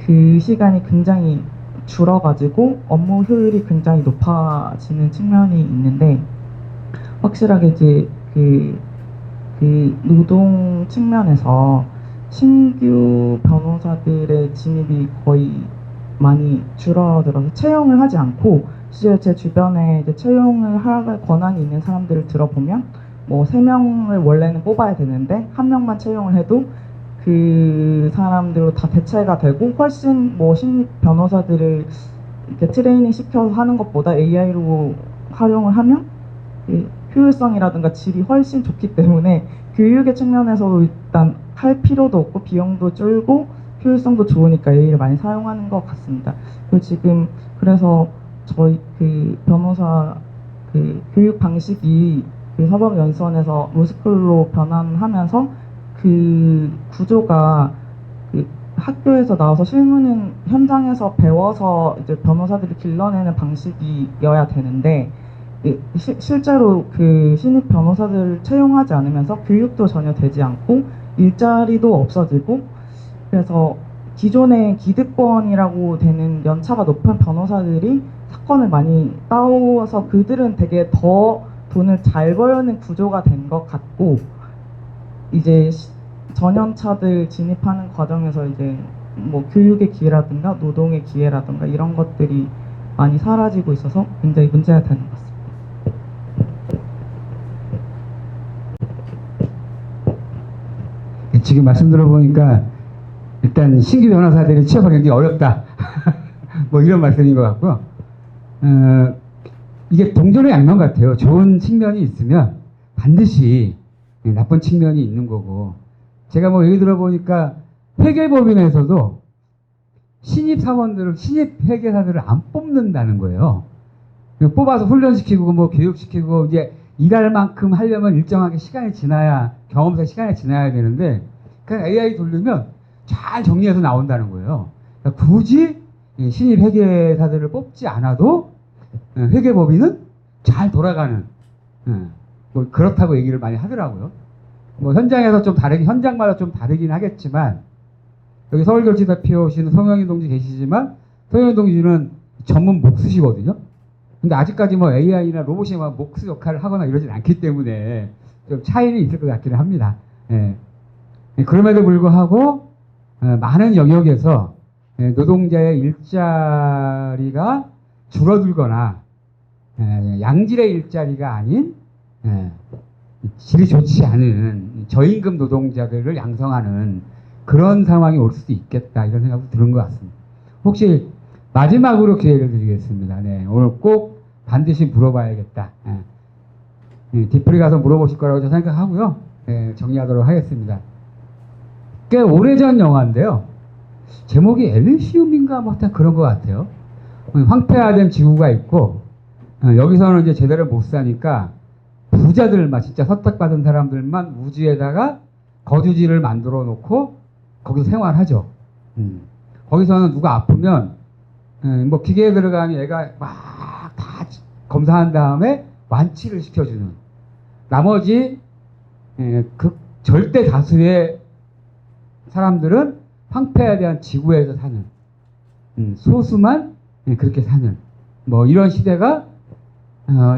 E: 그 시간이 굉장히 줄어가지고 업무 효율이 굉장히 높아지는 측면이 있는데 확실하게 이제 그 노동 측면에서 신규 변호사들의 진입이 거의 많이 줄어들어서 채용을 하지 않고 실제 제 주변에 이제 채용을 할 권한이 있는 사람들을 들어보면 뭐 3명을 원래는 뽑아야 되는데 1명만 채용을 해도 그 사람들로 다 대체가 되고 훨씬 뭐 신입 변호사들을 이렇게 트레이닝 시켜서 하는 것보다 AI로 활용을 하면 효율성이라든가 질이 훨씬 좋기 때문에 교육의 측면에서도 일단 할 필요도 없고 비용도 줄고 효율성도 좋으니까 AI를 많이 사용하는 것 같습니다. 그리고 지금 그래서 저희 그 변호사 그 교육 방식이 그 사법연수원에서 로스쿨로 변환하면서 그 구조가 그 학교에서 나와서 실무는 현장에서 배워서 이제 변호사들이 길러내는 방식이어야 되는데 실제로 그 신입 변호사들을 채용하지 않으면서 교육도 전혀 되지 않고 일자리도 없어지고 그래서 기존의 기득권이라고 되는 연차가 높은 변호사들이 사건을 많이 따와서 그들은 되게 더 돈을 잘 벌는 구조가 된 것 같고 이제 전연차들 진입하는 과정에서 이제 뭐 교육의 기회라든가 노동의 기회라든가 이런 것들이 많이 사라지고 있어서 굉장히 문제가 되는 것 같습니다.
B: 지금 말씀 들어보니까 일단 신규 변호사들이 취업하기 굉장히 어렵다. 뭐 이런 말씀인 것 같고요. 이게 동전의 양면 같아요. 좋은 측면이 있으면 반드시 나쁜 측면이 있는 거고 제가 뭐 얘기 들어보니까 회계법인에서도 신입 회계사들을 안 뽑는다는 거예요. 뽑아서 훈련시키고 뭐 교육시키고 이제 일할 만큼 하려면 일정하게 경험상 시간이 지나야 되는데 그냥 AI 돌리면 잘 정리해서 나온다는 거예요. 그러니까 굳이 신입 회계사들을 뽑지 않아도 회계법인은 잘 돌아가는 뭐 그렇다고 얘기를 많이 하더라고요. 뭐 현장에서 좀 다르긴 현장마다 좀 다르긴 하겠지만 여기 서울교치대표 오시는 성영인 동지 계시지만 성영인 동지는 전문 목수시거든요. 근데 아직까지 뭐 AI나 로봇이 막 목수 역할을 하거나 이러진 않기 때문에 좀 차이는 있을 것 같기는 합니다. 예. 그럼에도 불구하고 많은 영역에서 노동자의 일자리가 줄어들거나 양질의 일자리가 아닌 질이 좋지 않은 저임금 노동자들을 양성하는 그런 상황이 올 수도 있겠다 이런 생각도 드는 것 같습니다. 혹시 마지막으로 기회를 드리겠습니다. 네, 오늘 꼭 반드시 물어봐야겠다. 디프리 가서 물어보실 거라고 저는 생각하고요. 정리하도록 하겠습니다. 꽤 오래전 영화인데요. 제목이 엘리시움인가 뭐 하여튼 그런 것 같아요. 황폐화된 지구가 있고 여기서는 이제 제대로 못 사니까 부자들만 진짜 선택받은 사람들만 우주에다가 거주지를 만들어 놓고 거기서 생활하죠. 거기서는 누가 아프면 뭐 기계에 들어가는 애가 막 다 검사한 다음에 완치를 시켜주는 나머지 그 절대 다수의 사람들은 황폐에 대한 지구에서 사는 소수만 그렇게 사는 뭐 이런 시대가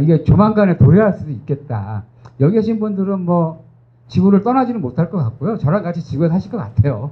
B: 이게 조만간에 도래할 수도 있겠다. 여기 계신 분들은 뭐 지구를 떠나지는 못할 것 같고요. 저랑 같이 지구에 사실 것 같아요.